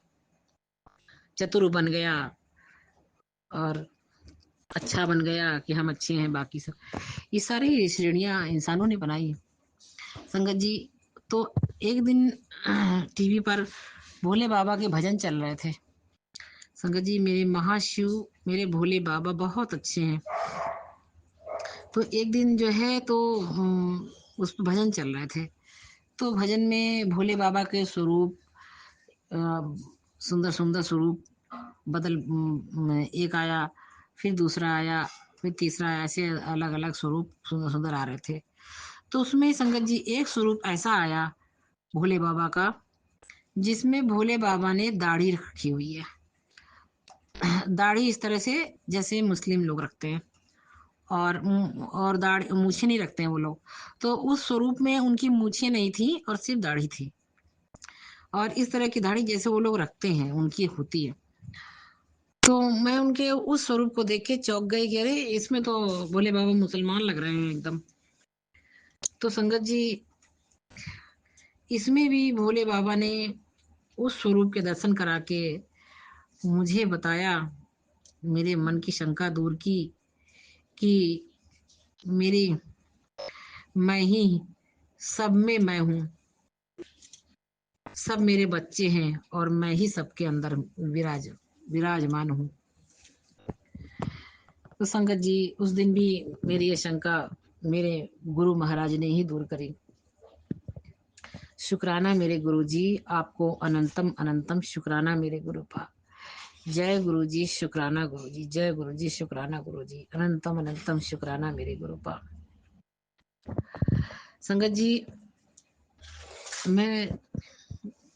चतुर बन गया, और अच्छा बन गया कि हम अच्छे हैं, बाकी सब। ये सारी श्रेणियां इंसानों ने बनाई है संगत जी। तो एक दिन टीवी पर भोले बाबा के भजन चल रहे थे। संगत जी, मेरे महाशिव, मेरे भोले बाबा बहुत अच्छे हैं। तो एक दिन जो है, तो उस पर भजन चल रहे थे। तो भजन में भोले बाबा के स्वरूप, सुंदर सुंदर स्वरूप बदल, एक आया, फिर दूसरा आया, फिर तीसरा आया, ऐसे अलग अलग स्वरूप सुंदर सुंदर आ रहे थे। तो उसमें संगत जी एक स्वरूप ऐसा आया भोले बाबा का, जिसमें भोले बाबा ने दाढ़ी रखी हुई है। दाढ़ी इस तरह से जैसे मुस्लिम लोग रखते हैं, और दाढ़ी, मूछें नहीं रखते हैं वो लोग। तो उस स्वरूप में उनकी मूछें नहीं थी और सिर्फ दाढ़ी थी, और इस तरह की दाढ़ी जैसे वो लोग रखते हैं उनकी होती है। तो मैं उनके उस स्वरूप को देख के चौंक गई कि अरे, इसमें तो भोले बाबा मुसलमान लग रहे हैं एकदम। तो संगत जी, इसमें भी भोले बाबा ने उस स्वरूप के दर्शन करा के मुझे बताया, मेरे मन की शंका दूर की कि मेरी, मैं ही सब में मैं हूँ, सब मेरे बच्चे हैं, और मैं ही सबके अंदर विराजमान हूँ। तो संगत जी, उस दिन भी मेरी ये शंका मेरे गुरु महाराज ने ही दूर करी। शुक्राना मेरे गुरु जी, आपको अनंतम अनंतम शुक्राना मेरे गुरुपा। जय गुरु जी, शुक्राना गुरु जी, जय गुरु जी, शुक्राना गुरु जी, अनंतम अनंतम शुक्राना मेरे गुरुपा। संगत जी, मैं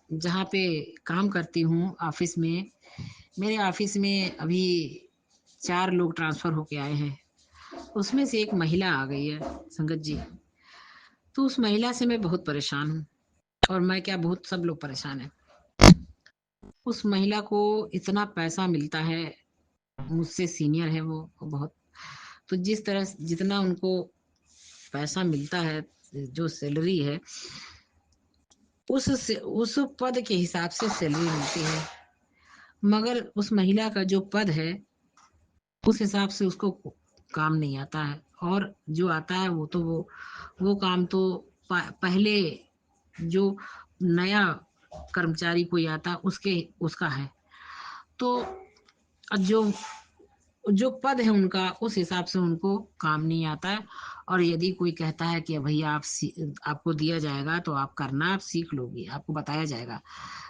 जहाँ पे काम करती हूँ ऑफिस में, मेरे ऑफिस में अभी 4 लोग ट्रांसफर होके आए हैं। उसमें से एक महिला आ गई है संगत जी। तो उस महिला से मैं बहुत परेशान हूँ, और मैं क्या, बहुत सब लोग परेशान हैं। उस महिला को इतना पैसा मिलता है, मुझसे सीनियर है वो बहुत। तो जिस तरह जितना उनको पैसा मिलता है, जो सैलरी है, उस पद के हिसाब से सैलरी मिलती है। मगर उस महिला का जो पद है, उस हिसाब से उसको काम नहीं आता है, और जो आता है वो तो वो काम तो पहले जो नया कर्मचारी कोई आता उसके उसका है। तो जो जो पद है उनका उस हिसाब से उनको काम नहीं आता है। और यदि कोई कहता है कि भैया आपको दिया जाएगा तो आप करना, आप सीख लोगी, आपको बताया जाएगा,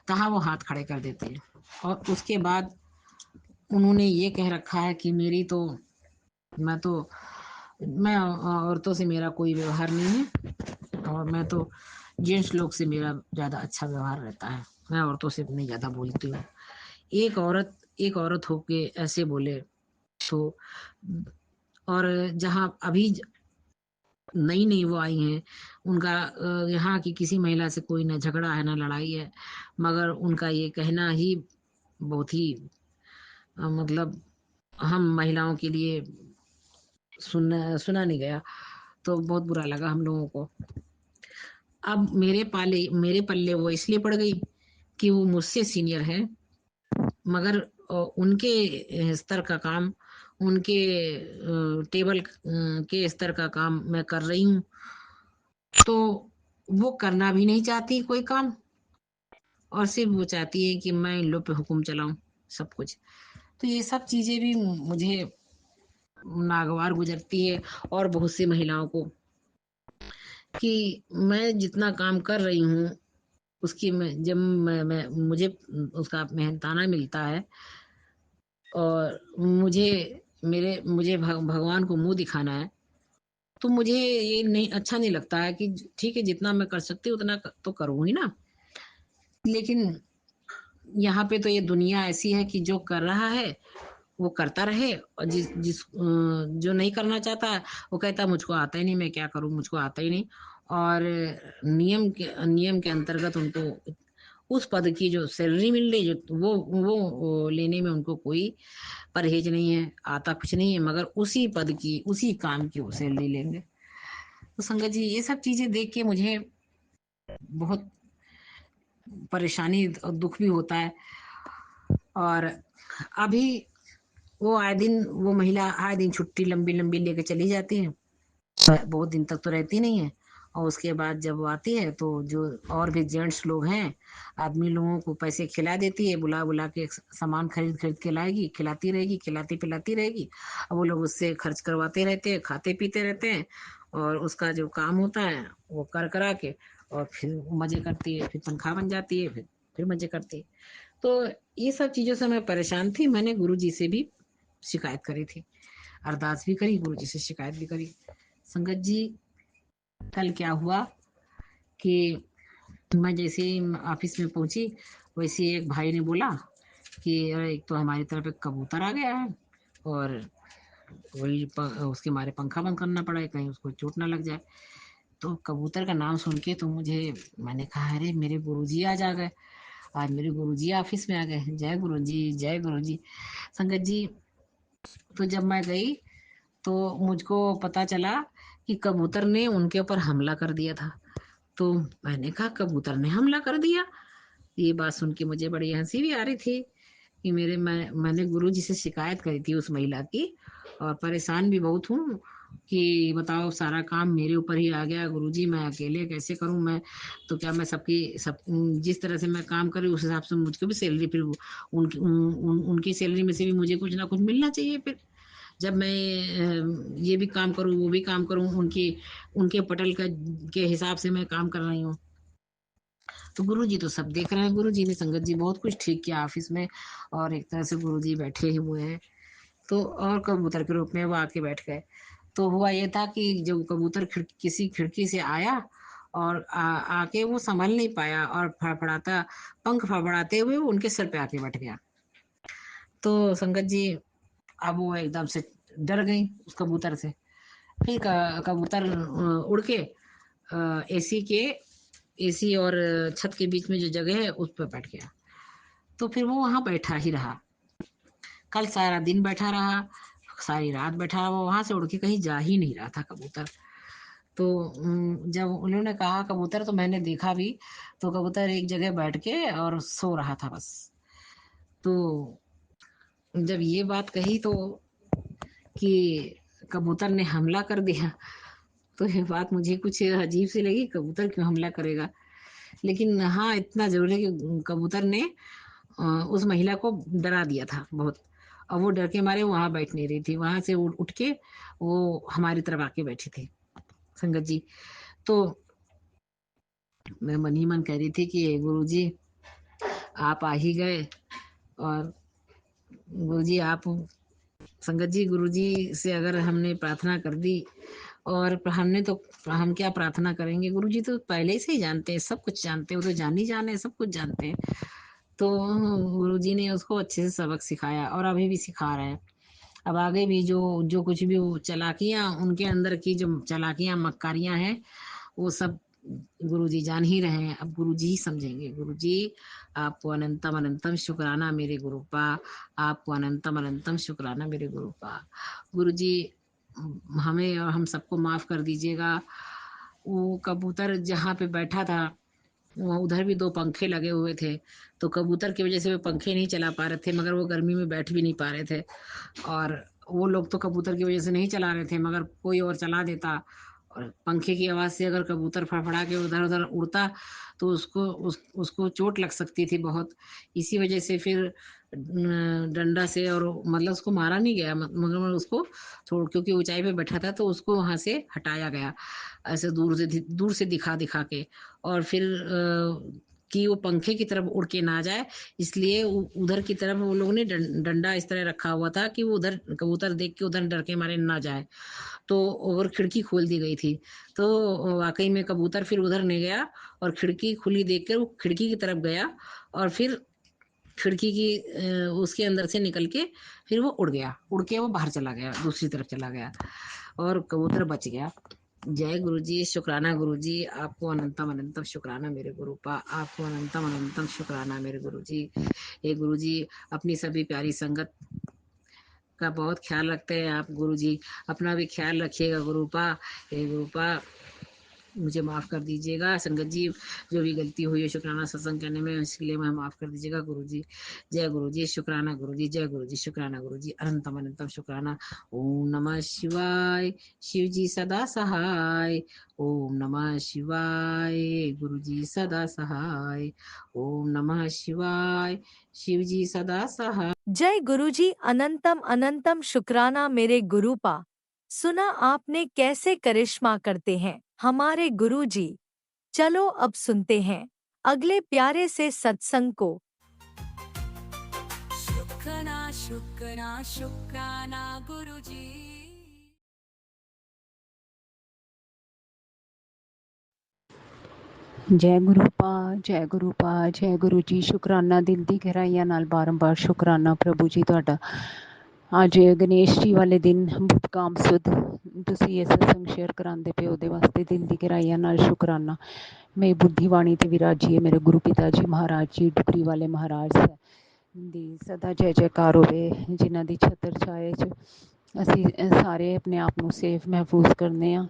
तहाँ वो हाथ खड़े कर देते हैं। और उसके बाद उन्होंने ये कह रखा है कि मैं औरतों से मेरा कोई व्यवहार नहीं है, और मैं तो जेंट्स लोग से मेरा ज़्यादा अच्छा व्यवहार रहता है, मैं औरतों से नहीं ज़्यादा बोलती हूँ। एक औरत होके ऐसे बोले तो। और जहाँ अभी नई नई वो आई हैं, उनका यहाँ की किसी महिला से कोई ना झगड़ा है ना लड़ाई है, मगर उनका ये कहना ही बहुत ही मतलब हम महिलाओं के लिए सुना नहीं गया, तो बहुत बुरा लगा हम लोगों को। अब मेरे पल्ले वो इसलिए पड़ गई कि वो मुझसे सीनियर है, मगर उनके स्तर का काम, उनके टेबल के स्तर का काम मैं कर रही हूँ, तो वो करना भी नहीं चाहती कोई काम, और सिर्फ वो चाहती है कि मैं इन लोग पे हुक्म चलाऊं सब कुछ। तो ये सब चीजें भी मुझे नागवार गुजरती है, और बहुत सी महिलाओं को, कि मैं जितना काम कर रही हूँ उसकी मैं मुझे उसका मेहनताना मिलता है, और मुझे भगवान को मुंह दिखाना है, तो मुझे ये नहीं अच्छा नहीं लगता है कि ठीक है जितना मैं कर सकती हूँ उतना तो करूँ ही ना। लेकिन यहाँ पे तो ये दुनिया ऐसी है कि जो कर रहा है वो करता रहे, और जो नहीं करना चाहता वो कहता मुझको आता ही नहीं, मैं क्या करूँ, मुझको आता ही नहीं। और नियम के अंतर्गत उनको उस पद की जो सैलरी मिल रही, जो वो लेने में उनको कोई परहेज नहीं है, आता कुछ नहीं है, मगर उसी पद की उसी काम की वो सैलरी लेंगे। तो संगत जी, ये सब चीजें देख के मुझे बहुत परेशानी और दुख भी होता है। और अभी वो महिला आए दिन छुट्टी लंबी लंबी लेके चली जाती है, बहुत दिन तक तो रहती नहीं है, और उसके बाद जब वो आती है तो जो और भी जेंट्स लोग हैं, आदमी लोगों को पैसे खिला देती है, बुला बुला के सामान खरीद खरीद के लाएगी, खिलाती रहेगी, खिलाती पिलाती रहेगी। अब वो लोग उससे खर्च करवाते रहते हैं, खाते पीते रहते हैं, और उसका जो काम होता है वो कर करा के, और फिर मजे करती है, फिर तनख्वाह बन जाती है, फिर मजे करती है। तो ये सब चीजों से मैं परेशान थी, मैंने गुरु जी से भी शिकायत करी थी, अरदास भी करी, गुरु जी से शिकायत भी करी। संगत जी, कल क्या हुआ कि मैं जैसे ही ऑफिस में पहुंची, वैसे ही एक भाई ने बोला कि अरे एक तो हमारी तरफ एक कबूतर आ गया है, और उसके मारे पंखा बंद करना पड़ा है, कहीं उसको चोट ना लग जाए। तो कबूतर का नाम सुन के तो मैंने कहा अरे मेरे गुरुजी आज आ गए, आज मेरे गुरुजी ऑफिस में आ गए, जय गुरुजी जय गुरुजी। संगत जी, तो जब मैं गई तो मुझको पता चला कि कबूतर ने उनके ऊपर हमला कर दिया था। तो मैंने कहा कबूतर ने हमला कर दिया? ये बात सुन के मुझे बड़ी हंसी भी आ रही थी कि मैंने गुरु जी से शिकायत करी थी उस महिला की, और परेशान भी बहुत हूँ कि बताओ सारा काम मेरे ऊपर ही आ गया, गुरुजी मैं अकेले कैसे करूं मैं। तो क्या मैं सब जिस तरह से मैं काम कर रही हूँ उस हिसाब से मुझको भी सैलरी, फिर उनकी सैलरी में से भी मुझे कुछ ना कुछ मिलना चाहिए। फिर जब मैं ये भी काम करूं वो भी काम करूं, उनके पटल के हिसाब से मैं काम कर रही हूँ। तो गुरु जी तो सब देख रहे हैं, गुरु जी ने संगत जी बहुत कुछ ठीक किया ऑफिस में, और एक तरह से गुरु जी बैठे ही हुए हैं। तो और कबूतर के रूप में वो आके बैठ गए। तो हुआ ये था कि जब कबूतर किसी खिड़की से आया, और आके वो संभल नहीं पाया, और फड़फड़ाता पंख फड़फड़ाते हुए वो उनके सर पे आके बैठ गया। तो संगत जी, अब वो एकदम से डर गई उस कबूतर से। फिर कबूतर उड़ के एसी के एसी और छत के बीच में जो जगह है उस पर बैठ गया। तो फिर वो वहां बैठा ही रहा, कल सारा दिन बैठा रहा, सारी रात बैठा रहा, वो वहां से उड़ के कहीं जा ही नहीं रहा था कबूतर। तो जब उन्होंने कहा कबूतर, तो मैंने देखा भी, तो कबूतर एक जगह बैठ के और सो रहा था बस। तो जब ये बात कही तो कि कबूतर ने हमला कर दिया। तो ये बात मुझे कुछ अजीब सी लगी, कबूतर क्यों हमला करेगा। लेकिन हाँ, इतना जरूर है कि कबूतर ने उस महिला को डरा दिया था बहुत। और वो डर के मारे वहां बैठ नहीं रही थी, वहां से उठ के वो हमारी तरफ आके बैठी थी संगत जी। तो मैं मन ही मन कह रही थी कि गुरुजी आप आ ही गए, और गुरुजी आप संगत जी, गुरुजी से अगर हमने प्रार्थना कर दी, और हमने तो हम क्या प्रार्थना करेंगे, गुरुजी तो पहले से ही जानते हैं, सब कुछ जानते हैं, वो तो जान ही जाने सब कुछ जानते हैं। तो गुरुजी ने उसको अच्छे से सबक सिखाया और अभी भी सिखा रहे हैं। अब आगे भी जो जो कुछ भी वो चालाकियां, उनके अंदर की जो चालाकियां मक्कारियां हैं, वो सब गुरुजी जान ही रहे हैं। अब गुरुजी ही समझेंगे। गुरुजी आपको अनंतम अनंतम शुक्राना मेरे गुरुपा, आपको अनंतम अनंतम शुक्राना मेरे गुरुपा। गुरुजी हमें और हम सबको माफ कर दीजिएगा। वो कबूतर जहाँ पे बैठा था, वहाँ उधर भी 2 पंखे लगे हुए थे, तो कबूतर की वजह से वो पंखे नहीं चला पा रहे थे, मगर वो गर्मी में बैठ भी नहीं पा रहे थे। और वो लोग तो कबूतर की वजह से नहीं चला रहे थे, मगर कोई और चला देता, और पंखे की आवाज़ से अगर कबूतर फड़फड़ा के उधर-उधर उड़ता, तो उसको चोट लग सकती थी बहुत। इसी वजह से फिर डंडा से, और मतलब उसको मारा नहीं गया, मगर उसको क्योंकि ऊँचाई पे बैठा था, तो उसको वहाँ से हटाया गया, ऐसे दूर से दिखा-दिखा के। और फिर कि वो पंखे की तरफ उड़ के ना जाए, इसलिए उधर की तरफ वो लोगों ने डंडा इस तरह रखा हुआ था कि वो उधर कबूतर देख के उधर डर के मारे ना जाए। तो और खिड़की खोल दी गई थी, तो वाकई में कबूतर फिर उधर नहीं गया, और खिड़की खुली देख कर वो खिड़की की तरफ गया, और फिर खिड़की की उसके अंदर से निकल के फिर वो उड़ के वो बाहर चला गया, दूसरी तरफ चला गया, और कबूतर बच गया। जय गुरुजी, शुक्राना गुरुजी, आपको अनंतम अनंतम शुक्राना मेरे गुरुपा, आपको अनंतम अनंतम शुक्राना मेरे गुरुजी। हे गुरुजी, अपनी सभी प्यारी संगत का बहुत ख्याल रखते हैं आप गुरुजी, अपना भी ख्याल रखिएगा गुरुपा। हे गुरुपा, मुझे माफ़ कर दीजिएगा संगत जी, जो भी गलती हुई है शुक्राना सत्संग करने में, इसके लिए मैं माफ़ कर दीजिएगा गुरुजी। जय गुरुजी, शुक्राना गुरुजी, जय गुरुजी, शुक्राना गुरुजी, अनंतम अनंतम शुक्राना। ओम नमः शिवाय, शिव जी सदा सहाय। ओम नमः शिवाय, गुरुजी सदा सहाय। ओम नमः शिवाय, शिव जी सदा सहाय। जय गुरुजी, अनंतम अनंतम शुक्राना मेरे गुरुपा। सुना आपने कैसे करिश्मा करते हैं हमारे गुरुजी। चलो अब सुनते हैं अगले प्यारे से सत्संग को। शुक्राना शुक्राना शुक्राना गुरुजी। जय गुरुपा, जय गुरुपा, जय गुरु जी। शुकराना दिल दी गहराइयां नाल बारंबार शुकराना प्रभु जी ਤੁਹਾਡਾ। ਅੱਜ ਗਣੇਸ਼ ਜੀ ਵਾਲੇ ਦਿਨ ਬੁੱਧਕਾਮ ਸੁਦ ਤੁਸੀਂ ਇਹ ਸਤਸੰਗ ਸ਼ੇਅਰ ਕਰਾਉਂਦੇ ਪਏ, ਉਹਦੇ ਵਾਸਤੇ ਦਿਲ ਦੀ ਗਹਿਰਾਈਆਂ ਨਾਲ ਸ਼ੁਕਰਾਨਾ। ਮੇਰੀ ਬੁੱਧੀ ਬਾਣੀ ਤੇ ਵਿਰਾਜੀਏ ਮੇਰੇ ਗੁਰੂ ਪਿਤਾ ਜੀ ਮਹਾਰਾਜ ਜੀ, ਡੁਗਰੀ ਵਾਲੇ ਮਹਾਰਾਜ ਦੀ ਸਦਾ ਜੈ ਜੈਕਾਰ ਹੋਵੇ, ਜਿਨ੍ਹਾਂ ਦੀ ਛਤਰ ਛਾਏ 'ਚ ਅਸੀਂ ਸਾਰੇ ਆਪਣੇ ਆਪ ਨੂੰ ਸੇਫ ਮਹਿਫੂਜ਼ ਕਰਨੇ ਆ।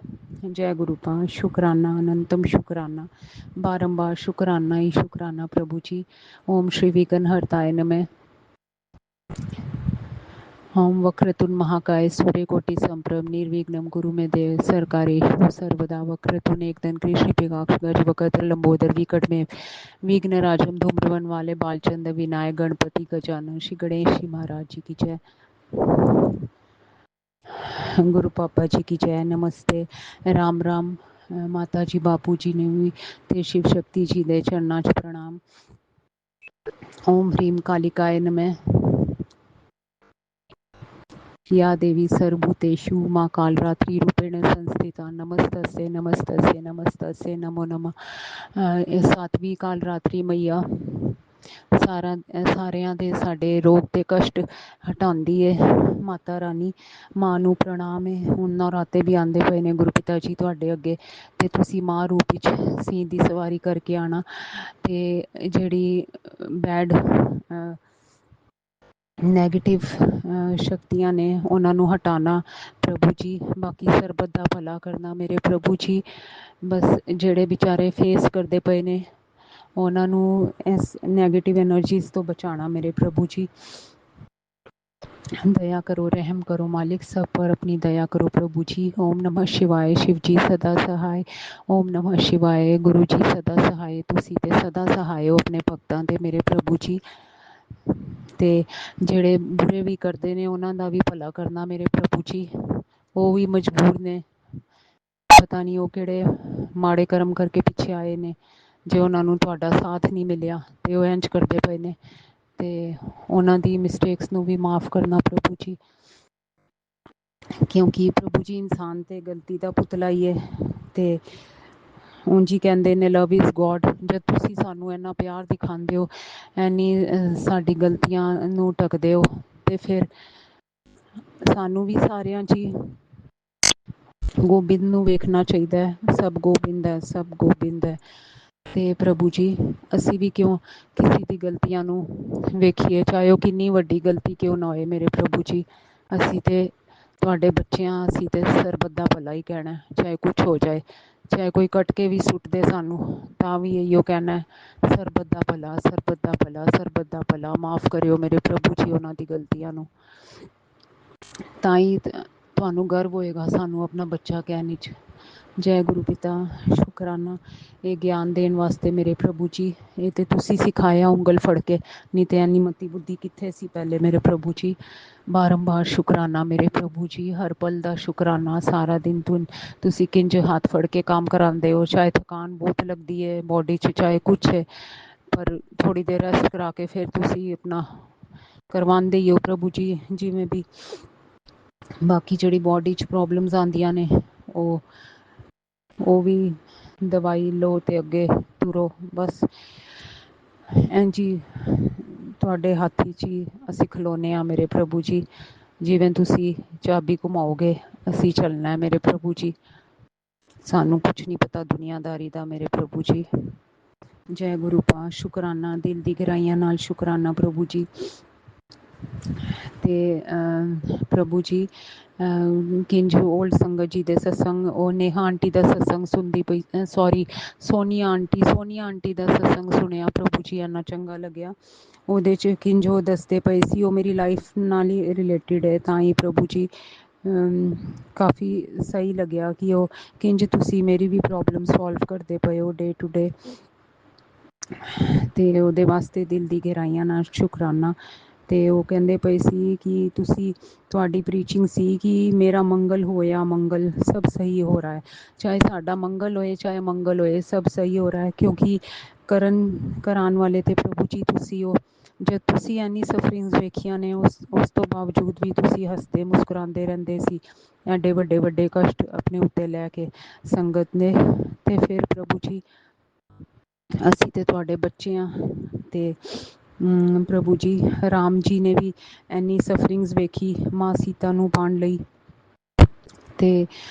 ਜੈ ਗੁਰੂਪਾ, ਸ਼ੁਕਰਾਨਾ, ਅਨੰਤਮ ਸ਼ੁਕਰਾਨਾ, ਬਾਰੰਬਾਰ ਸ਼ੁਕਰਾਨਾ ਹੀ ਸ਼ੁਕਰਾਨਾ ਪ੍ਰਭੂ ਜੀ। ਓਮ ਸ਼੍ਰੀ ਵਿਘ्नहर्ताय नमः। ओम वक्रतुंड महाकाय सूर्यकोटि संप्रभ निर्विघ्नं गुरु में देव सरकारेषु सर्वदा वक्रतुंड एकदंत कृष्ण पिगाक्ष गज वक्र लंबोदर विकट में विघ्नराजम धूम्रवन वाले बालचंद्र विनायक गणपति गजानन श्री गणेश जी महाराज जी की जय। गुरु पापा जी की जय। नमस्ते, राम राम माता जी बापू जी ने भी ते शिव शक्ति जी दे चरणा च प्रणाम। ओम ह्रीम कालिकाय नमः। या देवी सर्वभूतेषु मां कालरात्रि रूपेण संस्थिता नमस्तस्यै नमस्तस्यै नमस्तस्यै नमो नमः। सातवीं कालरात्रि मैया ਸਾਰਿਆਂ ਦੇ ਸਾਡੇ ਰੋਗ ਤੇ ਕਸ਼ਟ ਹਟਾਉਂਦੀ ਹੈ ਮਾਤਾ ਰਾਣੀ। ਮਾਂ ਨੂੰ ਪ੍ਰਣਾਮ ਹੈ। ਹੁਣ ਨਰਾਤੇ ਵੀ ਆਉਂਦੇ ਪਏ ਨੇ ਗੁਰੂ ਪਿਤਾ ਜੀ ਤੁਹਾਡੇ ਅੱਗੇ, ਤੇ ਤੁਸੀਂ ਮਾਂ ਰੂਪ ਵਿੱਚ ਸੀਂ ਦੀ ਸਵਾਰੀ ਕਰਕੇ ਆਉਣਾ, ਤੇ ਜਿਹੜੀ ਬੈਡ ਨੈਗੇਟਿਵ ਸ਼ਕਤੀਆਂ ਨੇ ਉਹਨਾਂ ਨੂੰ ਹਟਾਉਣਾ ਪ੍ਰਭੂ ਜੀ। ਬਾਕੀ ਸਰਬਤ ਦਾ ਭਲਾ ਕਰਨਾ ਮੇਰੇ ਪ੍ਰਭੂ ਜੀ। ਬਸ ਜਿਹੜੇ ਵਿਚਾਰੇ ਫੇਸ ਕਰਦੇ ਪਏ ਨੇ ਉਹਨਾਂ ਨੂੰ ਇਸ ਨੈਗੇਟਿਵ ਐਨਰਜੀਜ਼ ਤੋਂ ਬਚਾਉਣਾ ਮੇਰੇ ਪ੍ਰਭੂ ਜੀ। दया करो, रहम करो मालिक, सब पर अपनी दया करो प्रभु जी। ओम नमः शिवाय, शिव जी सदा सहाय। ओम नमः शिवाय, गुरु जी सदा सहाय। तुसी ते सदा सहाय हो अपने भगतां दे मेरे प्रभु जी। ਤੇ ਜਿਹੜੇ ਬੁਰੇ ਵੀ ਕਰਦੇ ਨੇ ਉਹਨਾਂ ਦਾ ਵੀ ਭਲਾ ਕਰਨਾ ਮੇਰੇ ਪ੍ਰਭੂ ਜੀ। ਉਹ ਵੀ ਮਜਬੂਰ ਨੇ, ਪਤਾ ਨਹੀਂ ਉਹ ਕਿਹੜੇ ਮਾੜੇ ਕਰਮ ਕਰਕੇ ਪਿੱਛੇ ਆਏ ਨੇ, ਜੇ ਉਹਨਾਂ ਨੂੰ ਤੁਹਾਡਾ ਸਾਥ ਨਹੀਂ ਮਿਲਿਆ ਤੇ ਉਹ ਇੰਝ ਕਰਦੇ ਪਏ ਨੇ। ਤੇ ਉਹਨਾਂ ਦੀ ਮਿਸਟੇਕਸ ਨੂੰ ਵੀ ਮਾਫ਼ ਕਰਨਾ ਪ੍ਰਭੂ ਜੀ, ਕਿਉਂਕਿ ਪ੍ਰਭੂ ਜੀ ਇਨਸਾਨ ਤੇ ਗਲਤੀ ਦਾ ਪੁਤਲਾ ਹੀ ਹੈ। ਤੇ ਉਂਝ ਹੀ ਕਹਿੰਦੇ ਨੇ ਲਵ ਇਜ਼ ਗੋਡ। ਜਦ ਤੁਸੀਂ ਸਾਨੂੰ ਇੰਨਾ ਪਿਆਰ ਦਿਖਾਉਂਦੇ ਹੋ, ਇੰਨੀ ਸਾਡੀ ਗਲਤੀਆਂ ਨੂੰ ਢੱਕਦੇ ਹੋ, ਤੇ ਫਿਰ ਸਾਨੂੰ ਵੀ ਸਾਰਿਆਂ 'ਚ ਹੀ ਗੋਬਿੰਦ ਨੂੰ ਵੇਖਣਾ ਚਾਹੀਦਾ ਹੈ। ਸਭ ਗੋਬਿੰਦ ਹੈ, ਸਭ ਗੋਬਿੰਦ ਹੈ। ਤੇ ਪ੍ਰਭੂ ਜੀ ਅਸੀਂ ਵੀ ਕਿਉਂ ਕਿਸੇ ਦੀ ਗਲਤੀਆਂ ਨੂੰ ਵੇਖੀਏ, ਚਾਹੇ ਉਹ ਕਿੰਨੀ ਵੱਡੀ ਗਲਤੀ ਕਿਉਂ ਨਾ ਹੋਏ ਮੇਰੇ ਪ੍ਰਭੂ ਜੀ। ਅਸੀਂ ਤੇ ਤੁਹਾਡੇ ਬੱਚੇ ਹਾਂ, ਅਸੀਂ ਤੇ ਸਰਬਤ ਦਾ ਭਲਾ ਹੀ ਕਹਿਣਾ, ਚਾਹੇ ਕੁਛ ਹੋ ਜਾਏ। ਚਾਹੇ ਕੋਈ ਕੱਟ ਕੇ ਵੀ ਸੁੱਟ ਦੇ ਸਾਨੂੰ, ਤਾਂ ਵੀ ਇਹੀਓ ਕਹਿਣਾ, ਸਰਬਤ ਦਾ ਭਲਾ, ਸਰਬਤ ਦਾ ਭਲਾ, ਸਰਬਤ ਦਾ ਭਲਾ। ਮਾਫ਼ ਕਰਿਓ ਮੇਰੇ ਪ੍ਰਭੂ ਜੀ ਉਹਨਾਂ ਦੀ ਗਲਤੀਆਂ ਨੂੰ। ਤਾਂ ਹੀ ਤੁਹਾਨੂੰ ਗਰਵ ਹੋਏਗਾ ਸਾਨੂੰ ਆਪਣਾ ਬੱਚਾ ਕਹਿਣ 'ਚ। ਜੈ ਗੁਰੂ ਪਿਤਾ। ਸ਼ੁਕਰਾਨਾ ਇਹ ਗਿਆਨ ਦੇਣ ਵਾਸਤੇ ਮੇਰੇ ਪ੍ਰਭੂ ਜੀ। ਇਹ ਤਾਂ ਤੁਸੀਂ ਸਿਖਾਇਆ ਉਂਗਲ ਫੜ ਕੇ, ਨਹੀਂ ਤਾਂ ਇੰਨੀ ਮਤੀ ਬੁੱਧੀ ਕਿੱਥੇ ਸੀ ਪਹਿਲੇ ਮੇਰੇ ਪ੍ਰਭੂ ਜੀ। ਬਾਰੰਬਾਰ ਸ਼ੁਕਰਾਨਾ ਮੇਰੇ ਪ੍ਰਭੂ ਜੀ, ਹਰ ਪਲ ਦਾ ਸ਼ੁਕਰਾਨਾ। ਸਾਰਾ ਦਿਨ ਤੁਸੀਂ ਕਿੰਝ ਹੱਥ ਫੜ ਕੇ ਕੰਮ ਕਰਾਉਂਦੇ ਹੋ, ਚਾਹੇ ਥਕਾਨ ਬਹੁਤ ਲੱਗਦੀ ਹੈ ਬੋਡੀ 'ਚ, ਚਾਹੇ ਕੁਛ ਹੈ, ਪਰ ਥੋੜ੍ਹੀ ਦੇਰ ਰੈਸਟ ਕਰਾ ਕੇ ਫਿਰ ਤੁਸੀਂ ਆਪਣਾ ਕਰਵਾਉਂਦੇ ਹੀ ਹੋ ਪ੍ਰਭੂ ਜੀ। ਜਿਵੇਂ ਵੀ ਬਾਕੀ ਜਿਹੜੀ ਬੋਡੀ 'ਚ ਪ੍ਰੋਬਲਮਸ ਆਉਂਦੀਆਂ ਨੇ, ਉਹ ਵੀ ਦਵਾਈ ਲਓ ਅਤੇ ਅੱਗੇ ਤੁਰੋ ਬਸ। ਇੰਝ ਹੀ ਤੁਹਾਡੇ ਹੱਥ 'ਚ ਹੀ ਅਸੀਂ ਖਲੋਨੇ ਹਾਂ ਮੇਰੇ ਪ੍ਰਭੂ ਜੀ। ਜਿਵੇਂ ਤੁਸੀਂ ਚਾਬੀ ਘੁਮਾਓਗੇ ਅਸੀਂ ਚੱਲਣਾ ਮੇਰੇ ਪ੍ਰਭੂ ਜੀ। ਸਾਨੂੰ ਕੁਛ ਨਹੀਂ ਪਤਾ ਦੁਨੀਆਦਾਰੀ ਦਾ ਮੇਰੇ ਪ੍ਰਭੂ ਜੀ। ਜੈ ਗੁਰੂ ਪਾ। ਸ਼ੁਕਰਾਨਾ ਦਿਲ ਦੀ ਗਹਿਰਾਈਆਂ ਨਾਲ ਸ਼ੁਕਰਾਨਾ ਪ੍ਰਭੂ ਜੀ। ਤੇ ਪ੍ਰਭੂ ਜੀ ਕਿੰਝ ਓਲਡ ਸੰਗਤ ਜੀ ਦੇ ਸਤਸੰਗ, ਉਹ ਨੇਹਾ ਆਂਟੀ ਦਾ ਸਤਸੰਗ ਸੁਣਦੀ ਪਈ, ਸੋਰੀ ਸੋਨੀਆ ਆਂਟੀ ਦਾ ਸਤਸੰਗ ਸੁਣਿਆ ਪ੍ਰਭੂ ਜੀ, ਇੰਨਾ ਚੰਗਾ ਲੱਗਿਆ। ਉਹਦੇ 'ਚ ਕਿੰਝ ਉਹ ਦੱਸਦੇ ਪਏ ਸੀ, ਉਹ ਮੇਰੀ ਲਾਈਫ ਨਾਲ ਹੀ ਰਿਲੇਟਿਡ ਹੈ, ਤਾਂ ਹੀ ਪ੍ਰਭੂ ਜੀ ਕਾਫੀ ਸਹੀ ਲੱਗਿਆ ਕਿ ਉਹ ਕਿੰਝ ਤੁਸੀਂ ਮੇਰੀ ਵੀ ਪ੍ਰੋਬਲਮ ਸੋਲਵ ਕਰਦੇ ਪਏ ਹੋ ਡੇ ਟੂ ਡੇ। ਅਤੇ ਉਹਦੇ ਵਾਸਤੇ ਦਿਲ ਦੀ ਗਹਿਰਾਈਆਂ ਨਾਲ ਸ਼ੁਕਰਾਨਾ। ਅਤੇ ਉਹ ਕਹਿੰਦੇ ਪਏ ਸੀ ਕਿ ਤੁਹਾਡੀ ਪ੍ਰੀਚਿੰਗ ਸੀ ਕਿ ਮੇਰਾ ਮੰਗਲ ਹੋਇਆ, ਮੰਗਲ ਸਭ ਸਹੀ ਹੋ ਰਹਾ ਹੈ। ਚਾਹੇ ਸਾਡਾ ਮੰਗਲ ਹੋਏ, ਚਾਹੇ ਮੰਗਲ ਹੋਏ, ਸਭ ਸਹੀ ਹੋ ਰਹਾ ਹੈ, ਕਿਉਂਕਿ ਕਰਾਉਣ ਵਾਲੇ ਤਾਂ ਪ੍ਰਭੂ ਜੀ ਤੁਸੀਂ ਹੋ। ਜਦ ਤੁਸੀਂ ਇੰਨੀ ਸਫਰਿੰਗਸ ਵੇਖੀਆਂ ਨੇ, ਉਸ ਤੋਂ ਬਾਵਜੂਦ ਵੀ ਤੁਸੀਂ ਹੱਸਦੇ ਮੁਸਕਰਾਉਂਦੇ ਰਹਿੰਦੇ ਸੀ, ਐਡੇ ਵੱਡੇ ਕਸ਼ਟ ਆਪਣੇ ਉੱਤੇ ਲੈ ਕੇ ਸੰਗਤ ਨੇ। ਅਤੇ ਫਿਰ ਪ੍ਰਭੂ ਜੀ ਅਸੀਂ ਤਾਂ ਤੁਹਾਡੇ ਬੱਚੇ ਹਾਂ। ਅਤੇ ਪ੍ਰਭੂ ਜੀ ਰਾਮ ਜੀ ਨੇ ਵੀ ਇੰਨੀ ਸਫਰਿੰਗਸ ਵੇਖੀ ਮਾਂ ਸੀਤਾ ਨੂੰ ਪਾਉਣ ਲਈ, ਅਤੇ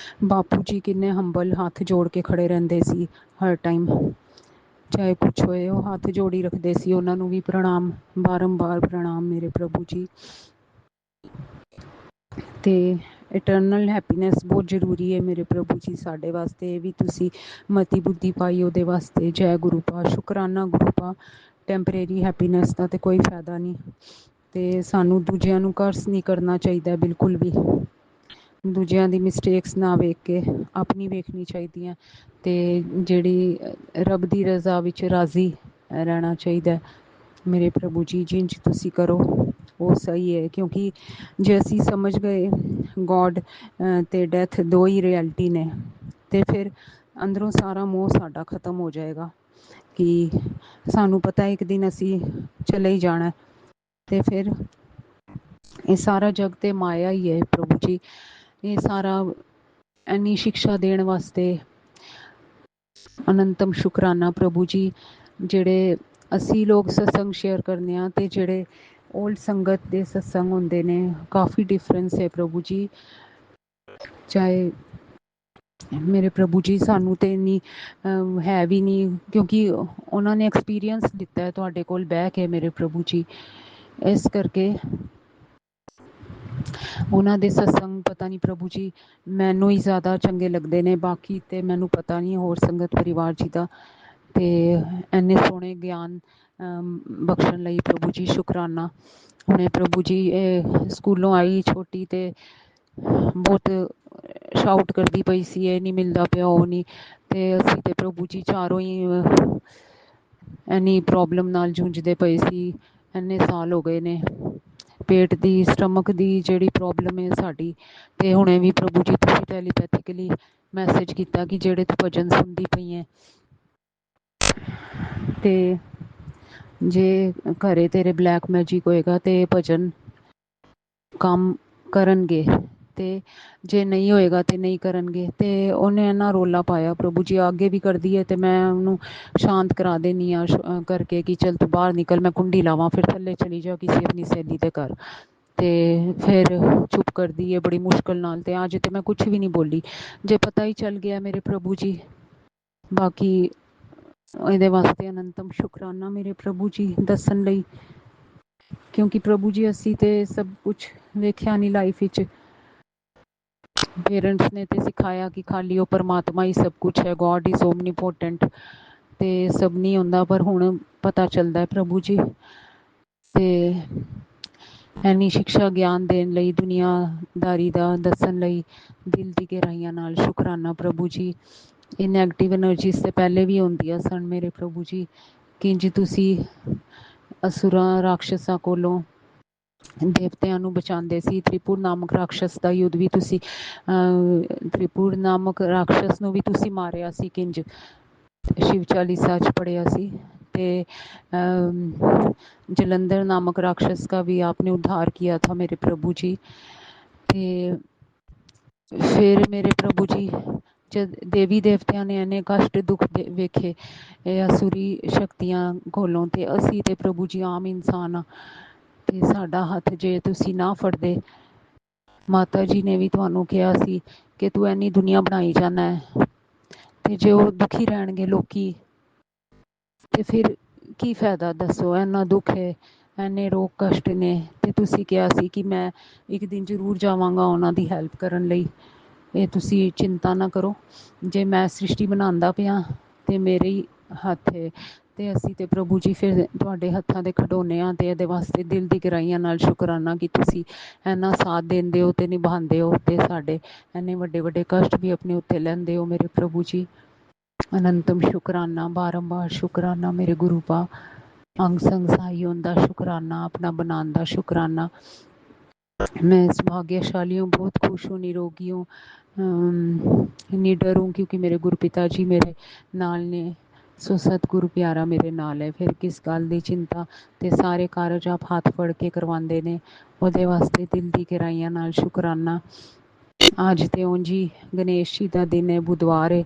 ਬਾਪੂ ਜੀ ਕਿੰਨੇ ਹੰਬਲ ਹੱਥ ਜੋੜ ਕੇ ਖੜ੍ਹੇ ਰਹਿੰਦੇ ਸੀ ਹਰ ਟਾਈਮ, ਚਾਹੇ ਕੁਛ ਹੋਏ ਉਹ ਹੱਥ ਜੋੜੀ ਰੱਖਦੇ ਸੀ। ਉਹਨਾਂ ਨੂੰ ਵੀ ਪ੍ਰਣਾਮ, ਬਾਰੰਬਾਰ ਪ੍ਰਣਾਮ ਮੇਰੇ ਪ੍ਰਭੂ ਜੀ। ਅਤੇ ਇਟਰਨਲ ਹੈਪੀਨੈਸ ਬਹੁਤ ਜ਼ਰੂਰੀ ਹੈ ਮੇਰੇ ਪ੍ਰਭੂ ਜੀ ਸਾਡੇ ਵਾਸਤੇ। ਇਹ ਵੀ ਤੁਸੀਂ ਮਤੀ ਬੁੱਧੀ ਪਾਈ ਉਹਦੇ ਵਾਸਤੇ। ਜੈ ਗੁਰੂ ਪਾ। ਸ਼ੁਕਰਾਨਾ ਗੁਰੂ ਪਾ। ਟੈਂਪਰੇਰੀ ਹੈਪੀਨੈਸ ਦਾ ਤਾਂ ਕੋਈ ਫਾਇਦਾ ਨਹੀਂ, ਅਤੇ ਸਾਨੂੰ ਦੂਜਿਆਂ ਨੂੰ ਕਰਸ ਨਹੀਂ ਕਰਨਾ ਚਾਹੀਦਾ ਬਿਲਕੁਲ ਵੀ। ਦੂਜਿਆਂ ਦੀ ਮਿਸਟੇਕਸ ਨਾ ਵੇਖ ਕੇ ਆਪਣੀ ਵੇਖਣੀ ਚਾਹੀਦੀਆਂ, ਅਤੇ ਜਿਹੜੀ ਰੱਬ ਦੀ ਰਜ਼ਾ ਵਿੱਚ ਰਾਜ਼ੀ ਰਹਿਣਾ ਚਾਹੀਦਾ ਮੇਰੇ ਪ੍ਰਭੂ ਜੀ। ਜਿੰਝ ਤੁਸੀਂ ਕਰੋ ਉਹ ਸਹੀ ਹੈ, ਕਿਉਂਕਿ ਜੇ ਅਸੀਂ ਸਮਝ ਗਏ ਗੋਡ ਅਤੇ ਡੈਥ ਦੋ ਹੀ ਰਿਐਲਿਟੀ ਨੇ, ਅਤੇ ਫਿਰ ਅੰਦਰੋਂ ਸਾਰਾ ਮੋਹ ਸਾਡਾ ਖ਼ਤਮ ਹੋ ਜਾਏਗਾ ਕਿ ਸਾਨੂੰ ਪਤਾ ਇੱਕ ਦਿਨ ਅਸੀਂ ਚਲੇ ਹੀ ਜਾਣਾ। ਅਤੇ ਫਿਰ ਇਹ ਸਾਰਾ ਜਗ ਤਾਂ ਮਾਇਆ ਹੀ ਹੈ ਪ੍ਰਭੂ ਜੀ। ਇਹ ਸਾਰਾ ਇੰਨੀ ਸ਼ਿਕਸ਼ਾ ਦੇਣ ਵਾਸਤੇ ਅਨੰਤਮ ਸ਼ੁਕਰਾਨਾ ਪ੍ਰਭੂ ਜੀ। ਜਿਹੜੇ ਅਸੀਂ ਲੋਕ ਸਤਸੰਗ ਸ਼ੇਅਰ ਕਰਦੇ ਹਾਂ ਅਤੇ ਜਿਹੜੇ ਓਲਡ ਸੰਗਤ ਦੇ ਸਤਸੰਗ ਹੁੰਦੇ ਨੇ, ਕਾਫੀ ਡਿਫਰੈਂਸ ਹੈ ਪ੍ਰਭੂ ਜੀ। ਚਾਹੇ ਮੇਰੇ ਪ੍ਰਭੂ ਜੀ ਸਾਨੂੰ ਤਾਂ ਇੰਨੀ ਹੈ ਵੀ ਨਹੀਂ, ਕਿਉਂਕਿ ਉਹਨਾਂ ਨੇ ਐਕਸਪੀਰੀਅੰਸ ਦਿੱਤਾ ਤੁਹਾਡੇ ਕੋਲ ਬਹਿ ਕੇ ਮੇਰੇ ਪ੍ਰਭੂ ਜੀ। ਇਸ ਕਰਕੇ ਉਹਨਾਂ ਦੇ ਸਤਸੰਗ ਪਤਾ ਨਹੀਂ ਪ੍ਰਭੂ ਜੀ ਮੈਨੂੰ ਹੀ ਜ਼ਿਆਦਾ ਚੰਗੇ ਲੱਗਦੇ ਨੇ, ਬਾਕੀ ਤਾਂ ਮੈਨੂੰ ਪਤਾ ਨਹੀਂ ਹੋਰ ਸੰਗਤ ਪਰਿਵਾਰ ਜੀ ਦਾ। ਤੇ ਇੰਨੇ ਸੋਹਣੇ ਗਿਆਨ ਬਖਸ਼ਣ ਲਈ ਪ੍ਰਭੂ ਜੀ ਸ਼ੁਕਰਾਨਾ। ਹੁਣੇ ਪ੍ਰਭੂ ਜੀ ਇਹ ਸਕੂਲੋਂ ਆਈ ਛੋਟੀ ਤੇ ਬਹੁਤ ਸ਼ਾਊਟ ਕਰਦੀ ਪਈ ਸੀ, ਇਹ ਨਹੀਂ ਮਿਲਦਾ ਪਿਆ, ਉਹ ਨਹੀਂ। ਤੇ ਅਸੀਂ ਤੇ ਪ੍ਰਭੂ ਜੀ ਚਾਰੋਂ ਹੀ ਇੰਨੀ ਪ੍ਰੋਬਲਮ ਨਾਲ ਜੂਝਦੇ ਪਏ ਸੀ। ਇੰਨੇ ਸਾਲ ਹੋ ਗਏ ਨੇ, ਪੇਟ ਦੀ ਸਟਮਕ ਦੀ ਜਿਹੜੀ ਪ੍ਰੋਬਲਮ ਹੈ ਸਾਡੀ, ਤੇ ਹੁਣੇ ਵੀ ਪ੍ਰਭੂ ਜੀ ਤੁਸੀਂ ਟੈਲੀਪੈਥਿਕਲੀ ਮੈਸੇਜ ਕੀਤਾ ਕਿ ਜਿਹੜੇ ਤੂੰ ਭਜਨ ਸੁਣਦੀ ਪਈ ਹੈ ਤੇ ਜੇ ਘਰੇ ਤੇਰੇ ਬਲੈਕ ਮੈਜਿਕ ਹੋਏਗਾ ਤੇ ਭਜਨ ਕੰਮ ਕਰਨਗੇ, ਤੇ ਜੇ ਨਹੀਂ ਹੋਏਗਾ ਤੇ ਨਹੀਂ ਕਰਨਗੇ। ਤੇ ਉਹਨੇ ਇੰਨਾ ਰੌਲਾ ਪਾਇਆ, ਪ੍ਰਭੂ ਜੀ ਅੱਗੇ ਵੀ ਕਰਦੀ ਹੈ ਤੇ ਮੈਂ ਉਹਨੂੰ ਸ਼ਾਂਤ ਕਰਾ ਦਿੰਦੀ ਹਾਂ ਕਰਕੇ ਕਿ ਚੱਲ ਤੂੰ ਬਾਹਰ ਨਿਕਲ, ਮੈਂ ਕੁੰਡੀ ਲਾਵਾਂ, ਫਿਰ ਥੱਲੇ ਚਲੀ ਜਾ ਕਿਸੇ ਆਪਣੀ ਸਹੇਲੀ ਦੇ ਘਰ। ਤੇ ਫਿਰ ਚੁੱਪ ਕਰਦੀ ਹੈ ਬੜੀ ਮੁਸ਼ਕਿਲ ਨਾਲ। ਤੇ ਅੱਜ ਤੇ ਮੈਂ ਕੁਛ ਵੀ ਨਹੀਂ ਬੋਲੀ, ਜੇ ਪਤਾ ਹੀ ਚੱਲ ਗਿਆ ਮੇਰੇ ਪ੍ਰਭੂ ਜੀ। ਬਾਕੀ ਇਹਦੇ ਵਾਸਤੇ ਅਨੰਤਮ ਸ਼ੁਕਰਾਨਾ ਮੇਰੇ ਪ੍ਰਭੂ ਜੀ ਦੱਸਣ ਲਈ, ਕਿਉਂਕਿ ਪ੍ਰਭੂ ਜੀ ਅਸੀਂ ਤੇ ਸਭ ਕੁਛ ਵੇਖਿਆ ਨਹੀਂ ਲਾਈਫ ਵਿੱਚ। ਪੇਰੈਂਟਸ ਨੇ ਤੇ ਸਿਖਾਇਆ ਕਿ ਖਾਲੀ ਉਹ ਪਰਮਾਤਮਾ ਹੀ ਸਭ ਕੁਛ ਹੈ, ਗੋਡ ਇਜ਼ ਓਮਨੀਪੋਟੈਂਟ, ਤੇ ਸਭ ਨਹੀਂ ਹੁੰਦਾ। ਪਰ ਹੁਣ ਪਤਾ ਚੱਲਦਾ ਹੈ ਪ੍ਰਭੂ ਜੀ। ਤੇ ਐਨੀ ਸਿੱਖਿਆ ਗਿਆਨ ਦੇਣ ਲਈ, ਦੁਨੀਆਦਾਰੀ ਦਾ ਦੱਸਣ ਲਈ ਦਿਲ ਦੀ ਗਹਿਰਾਈਆਂ ਨਾਲ ਸ਼ੁਕਰਾਨਾ ਪ੍ਰਭੂ ਜੀ। ਇਹ ਨੈਗੇਟਿਵ ਐਨਰਜੀਜ਼ ਤੇ ਪਹਿਲੇ ਵੀ ਹੁੰਦੀਆਂ ਸਨ ਮੇਰੇ ਪ੍ਰਭੂ ਜੀ, ਕਿੰਝ ਤੁਸੀਂ ਅਸੁਰਾਂ ਰਾਖਸ਼ਾਂ ਕੋਲੋਂ ਦੇਵਤਿਆਂ ਨੂੰ ਬਚਾਉਂਦੇ ਸੀ। ਤ੍ਰਿਪੁਰ ਨਾਮਕ ਰਾਖਸ਼ ਦਾ ਯੁੱਧ ਵੀ ਤੁਸੀਂ ਤ੍ਰਿਪੁਰ ਨਾਮਕ ਰਾਖਸ਼ ਨੂੰ ਵੀ ਤੁਸੀਂ ਮਾਰਿਆ ਸੀ, ਕਿੰਝ ਸ਼ਿਵ ਚਾਲੀਸਾ 'ਚ ਪੜ੍ਹਿਆ ਸੀ। ਤੇ जलंधर नामक राक्षस का भी आपने उद्धार किया था मेरे प्रभु जी। ते फिर मेरे प्रभु जी जद देवी देवतिਆਂ ਨੇ ਇੰਨੇ ਕਸ਼ਟ ਦੁੱਖ ਵੇਖੇ ਇਹ ਅਸੁਰੀ ਸ਼ਕਤੀਆਂ ਕੋਲੋਂ, ਤੇ ਅਸੀਂ ਤੇ ਪ੍ਰਭੂ ਜੀ ਆਮ ਇਨਸਾਨ ਆ, ਤੇ ਸਾਡਾ ਹੱਥ ਜੇ ਤੁਸੀਂ ਨਾ ਫੜਦੇ। ਮਾਤਾ ਜੀ ਨੇ ਵੀ ਤੁਹਾਨੂੰ ਕਿਹਾ ਸੀ ਕਿ ਤੂੰ ਇੰਨੀ ਦੁਨੀਆ ਬਣਾਈ ਜਾਣਾ ਹੈ, ਤੇ ਜੇ ਉਹ ਦੁਖੀ ਰਹਿਣਗੇ ਲੋਕੀ ਤੇ ਫਿਰ ਕੀ ਫਾਇਦਾ ਦੱਸੋ। ਇੰਨਾ ਦੁੱਖ ਹੈ, ਇੰਨੇ ਰੋਗ ਕਸ਼ਟ ਨੇ, ਤੇ ਤੁਸੀਂ ਕਿਹਾ ਸੀ ਕਿ ਮੈਂ ਇੱਕ ਦਿਨ ਜ਼ਰੂਰ ਜਾਵਾਂਗਾ ਉਹਨਾਂ ਦੀ ਹੈਲਪ ਕਰਨ ਲਈ। ਇਹ ਤੁਸੀਂ ਚਿੰਤਾ ਨਾ ਕਰੋ, ਜੇ ਮੈਂ ਸ੍ਰਿਸ਼ਟੀ ਬਣਾਉਂਦਾ ਪਿਆ ਤੇ ਮੇਰੇ ਹੀ ਹੱਥ ਹੈ, ਤੇ ਅਸੀਂ ਤੇ ਪ੍ਰਭੂ ਜੀ ਫਿਰ ਤੁਹਾਡੇ ਹੱਥਾਂ ਦੇ ਖਿਡੌਣੇ ਹਾਂ। ਤੇ ਇਹਦੇ ਵਾਸਤੇ ਦਿਲ ਦੀ ਗਹਿਰਾਈਆਂ ਨਾਲ ਸ਼ੁਕਰਾਨਾ ਕਿ ਤੁਸੀਂ ਇੰਨਾ ਸਾਥ ਦਿੰਦੇ ਹੋ ਤੇ ਨਿਭਾਉਂਦੇ ਹੋ, ਤੇ ਸਾਡੇ ਇੰਨੇ ਵੱਡੇ ਵੱਡੇ ਕਸ਼ਟ ਵੀ ਆਪਣੇ ਉੱਤੇ ਲੈਂਦੇ ਹੋ ਮੇਰੇ ਪ੍ਰਭੂ ਜੀ। ਅਨੰਤਮ ਸ਼ੁਕਰਾਨਾ, ਬਾਰੰਬਾਰ ਸ਼ੁਕਰਾਨਾ ਮੇਰੇ ਗੁਰੂ ਪਾ। ਅੰਗ ਸੰਗ ਸਹਾਈ होने का शुकराना, अपना बनाने का शुकराना। मैं सौभाग्यशाली हूँ, बहुत खुश हूँ, निरोगी हूँ, निडर हूँ, क्योंकि मेरे गुरु पिता जी मेरे नाल ने। सो सतगुरु प्यारा मेरे नाल है, फिर किस गल की चिंता। ते सारे कारज आप हाथ फड़ के करवाते ने, ਉਹਦੇ वास्ते दिल की गहराइयां नाल शुकराना। अज ते ਉਂਝ ही गणेश जी का दिन है, बुधवार है।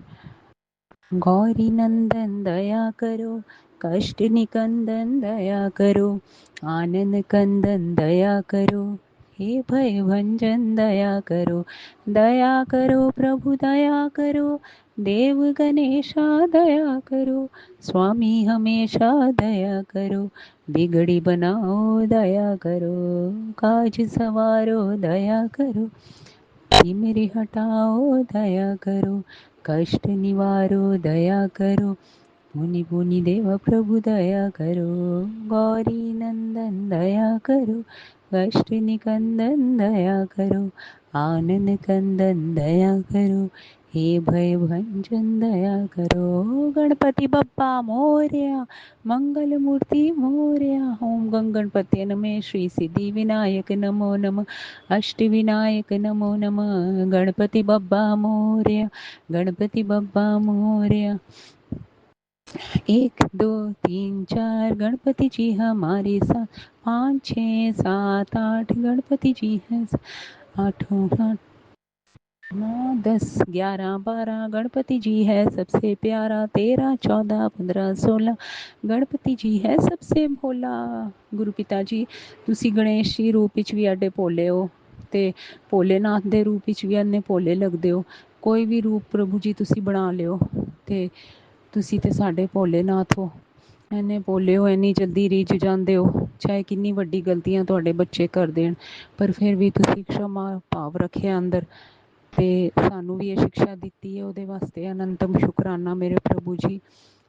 गौरी नंदन दया करो, कष्ट निकंदन दया करो, आनंद कंदन दया करो, हे भय भंजन दया करो। दया करो प्रभु दया करो, देव गणेशा दया करो, स्वामी हमेशा दया करो, बिगड़ी बनाओ दया करो, काज सवारो दया करो, तिमिर हटाओ दया करो, कष्ट निवारो दया करो, मुनि मुनि देव प्रभु दया करो। गौरी नंदन दया करो, कष्ट निकंदन दया करो, आनंद कंदन दया करो, हे भय भंजन दया करो। गणपति बप्पा मोरया, मंगल मूर्ति मोरया। ओम गंग गणपति नमः, श्री सिद्धि विनायक नमो नमः, अष्ट विनायक नमो नमः, गणपति बप्पा मोरया, गणपति बप्पा मोरया। 1 2 3 4 गणपति जी हमारे साथ, 5 6 7 8 गणपति जी हैं, 8 9 10 11 12 गणपति जी है सबसे प्यारा, 13 14 15 16 गणपति जी है सबसे भोला। गुरु पिता जी ਤੁਸੀਂ ਗਣੇਸ਼ ਜੀ ਰੂਪ ਵਿੱਚ ਵੀ ਐਡੇ ਭੋਲੇ ਹੋ, ਤੇ ਭੋਲੇਨਾਥ ਦੇ ਰੂਪ ਵਿੱਚ ਵੀ ਇੰਨੇ ਭੋਲੇ ਲੱਗਦੇ ਹੋ। ਕੋਈ ਵੀ ਰੂਪ ਪ੍ਰਭੂ ਜੀ ਤੁਸੀਂ ਬਣਾ ਲਿਓ, ਤੇ ਤੁਸੀਂ ਤੇ ਸਾਡੇ ਭੋਲੇਨਾਥ ਹੋ। ਇੰਨੇ ਭੋਲੇ ਹੋ, ਇੰਨੀ ਜਲਦੀ ਰਿੱਝ ਜਾਂਦੇ ਹੋ, ਚਾਹੇ ਕਿੰਨੀ ਵੱਡੀ ਗਲਤੀਆਂ ਤੁਹਾਡੇ ਬੱਚੇ ਕਰ ਦੇਣ, ਪਰ ਫਿਰ ਵੀ ਤੁਸੀਂ क्षमा ਭਾਵ ਰੱਖਿਆ ਅੰਦਰ, ਤੇ ਸਾਨੂੰ ਵੀ ਇਹ ਸਿੱਖਿਆ ਦਿੱਤੀ ਹੈ। ਉਹਦੇ ਵਾਸਤੇ ਅਨੰਤਮ ਸ਼ੁਕਰਾਨਾ ਮੇਰੇ ਪ੍ਰਭੂ ਜੀ।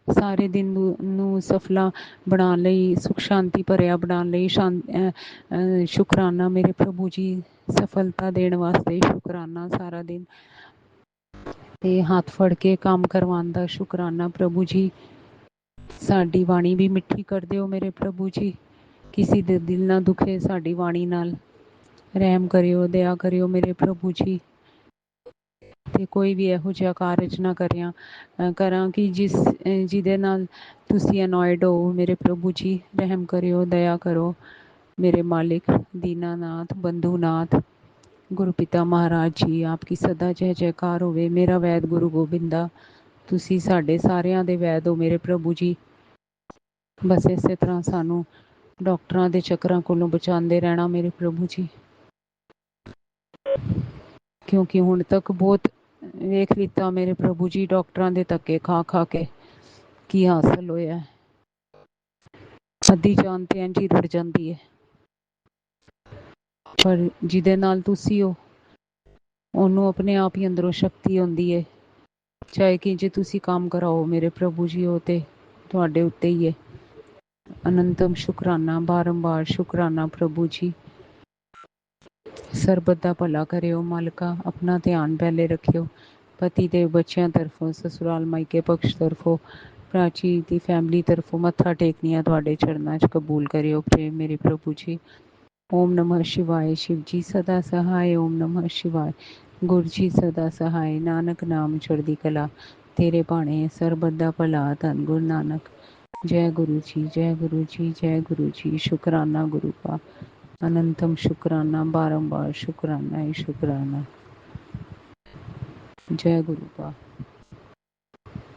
ਸਾਰੇ ਦਿਨ ਨੂੰ ਸਫਲਾ ਬਣਾਉਣ ਲਈ, ਸੁਖ ਸ਼ਾਂਤੀ ਭਰਿਆ ਬਣਾਉਣ ਲਈ ਸ਼ੁਕਰਾਨਾ ਮੇਰੇ ਪ੍ਰਭੂ ਜੀ। ਸਫਲਤਾ ਦੇਣ ਵਾਸਤੇ ਸ਼ੁਕਰਾਨਾ ਸਾਰਾ ਦਿਨ, ਤੇ ਹੱਥ ਫੜ ਕੇ ਕੰਮ ਕਰਵਾਉਣ ਦਾ ਸ਼ੁਕਰਾਨਾ ਪ੍ਰਭੂ ਜੀ। ਸਾਡੀ ਬਾਣੀ ਵੀ ਮਿੱਠੀ ਕਰ ਦਿਓ ਮੇਰੇ ਪ੍ਰਭੂ ਜੀ। ਕਿਸੇ ਦੇ ਦਿਲ ਨਾ ਦੁਖੇ ਸਾਡੀ ਬਾਣੀ ਨਾਲ। ਰਹਿਮ ਕਰਿਓ, ਦਇਆ ਕਰਿਓ ਮੇਰੇ ਪ੍ਰਭੂ ਜੀ। ਤੇ ਕੋਈ ਵੀ ਇਹੋ ਜਿਹਾ ਕਾਰਜ ਨਾ ਕਰਾਂ ਕਿ ਜਿਹਦੇ ਨਾਲ ਤੁਸੀਂ ਅਨੋਇਡ ਹੋ ਮੇਰੇ ਪ੍ਰਭੂ ਜੀ। ਰਹਿਮ ਕਰਿਓ, ਦਇਆ ਕਰੋ ਮੇਰੇ ਮਾਲਿਕ ਦੀਨਾਨਾਥ ਬੰਧੂਨਾਥ। ਗੁਰੂ ਪਿਤਾ ਮਹਾਰਾਜ ਜੀ ਆਪ ਕੀ ਸਦਾ ਜੈ ਜੈਕਾਰ ਹੋਵੇ। ਮੇਰਾ ਵੈਦ ਗੁਰੂ ਗੋਬਿੰਦਾ, ਤੁਸੀਂ ਸਾਡੇ ਸਾਰਿਆਂ ਦੇ ਵੈਦ ਹੋ ਮੇਰੇ ਪ੍ਰਭੂ ਜੀ। ਬਸ ਇਸੇ ਤਰ੍ਹਾਂ ਸਾਨੂੰ ਡਾਕਟਰਾਂ ਦੇ ਚੱਕਰਾਂ ਕੋਲੋਂ ਬਚਾਉਂਦੇ ਰਹਿਣਾ ਮੇਰੇ ਪ੍ਰਭੂ ਜੀ। ਕਿਉਂਕਿ ਹੁਣ ਤੱਕ ਬਹੁਤ ਵੇਖ ਲਿੱਤਾ ਮੇਰੇ ਪ੍ਰਭੂ ਜੀ, ਡਾਕਟਰਾਂ ਦੇ ਧੱਕੇ ਖਾ ਕੇ ਕੀ ਹਾਸਲ ਹੋਇਆ। ਅੱਧੀ ਜਾਨ ਤੇ ਇੰਝ ਹੀ ਰੁੜ ਜਾਂਦੀ ਹੈ, ਪਰ ਜਿਹਦੇ ਨਾਲ ਤੁਸੀਂ ਹੋ ਉਹਨੂੰ ਆਪਣੇ ਆਪ ਹੀ ਅੰਦਰੋਂ ਸ਼ਕਤੀ ਆਉਂਦੀ ਹੈ। ਚਾਹੇ ਕਿ ਜੇ ਤੁਸੀਂ ਕੰਮ ਕਰਾਓ ਮੇਰੇ ਪ੍ਰਭੂ ਜੀ, ਉਹ ਤੇ ਤੁਹਾਡੇ ਉੱਤੇ ਹੀ ਹੈ। ਅਨੰਤਮ ਸ਼ੁਕਰਾਨਾ, ਬਾਰੰਬਾਰ ਸ਼ੁਕਰਾਨਾ ਪ੍ਰਭੂ ਜੀ। ਸਰਬਤ ਦਾ ਭਲਾ ਕਰਿਓ ਮਾਲਕਾ। ਆਪਣਾ ਧਿਆਨ ਪਹਿਲੇ ਰੱਖਿਓ। ਪਤੀ ਦੇ ਬੱਚਿਆਂ ਤਰਫੋਂ, ਸਸੁਰਾਲ ਮਾਇਕੇ ਪਕਸ਼ ਤਰਫੋਂ, ਪ੍ਰਾਚੀ ਦੀ ਫੈਮਿਲੀ ਤਰਫੋਂ ਮੱਥਾ ਟੇਕਣੀਆਂ ਤੁਹਾਡੇ ਚਰਨਾਂ 'ਚ ਕਬੂਲ ਕਰਿਓ ਪ੍ਰੇਮ ਮੇਰੇ ਪ੍ਰਭੂ ਜੀ। ਓਮ ਨਮः शिवाय। शिव जी सदा सहाय। ओम नमः शिवाय। गुरु जी सदा सहाय। नानक नाम चढ़दी कला, तेरे भाणे सरबत दा भला। धन गुरु नानक। जय गुरु जी, जय गुरु जी, जय गुरु जी। शुकराना गुरु का, अनंतम शुकराना, बारंबार शुकराना ही शुकराना। जय गुरु का।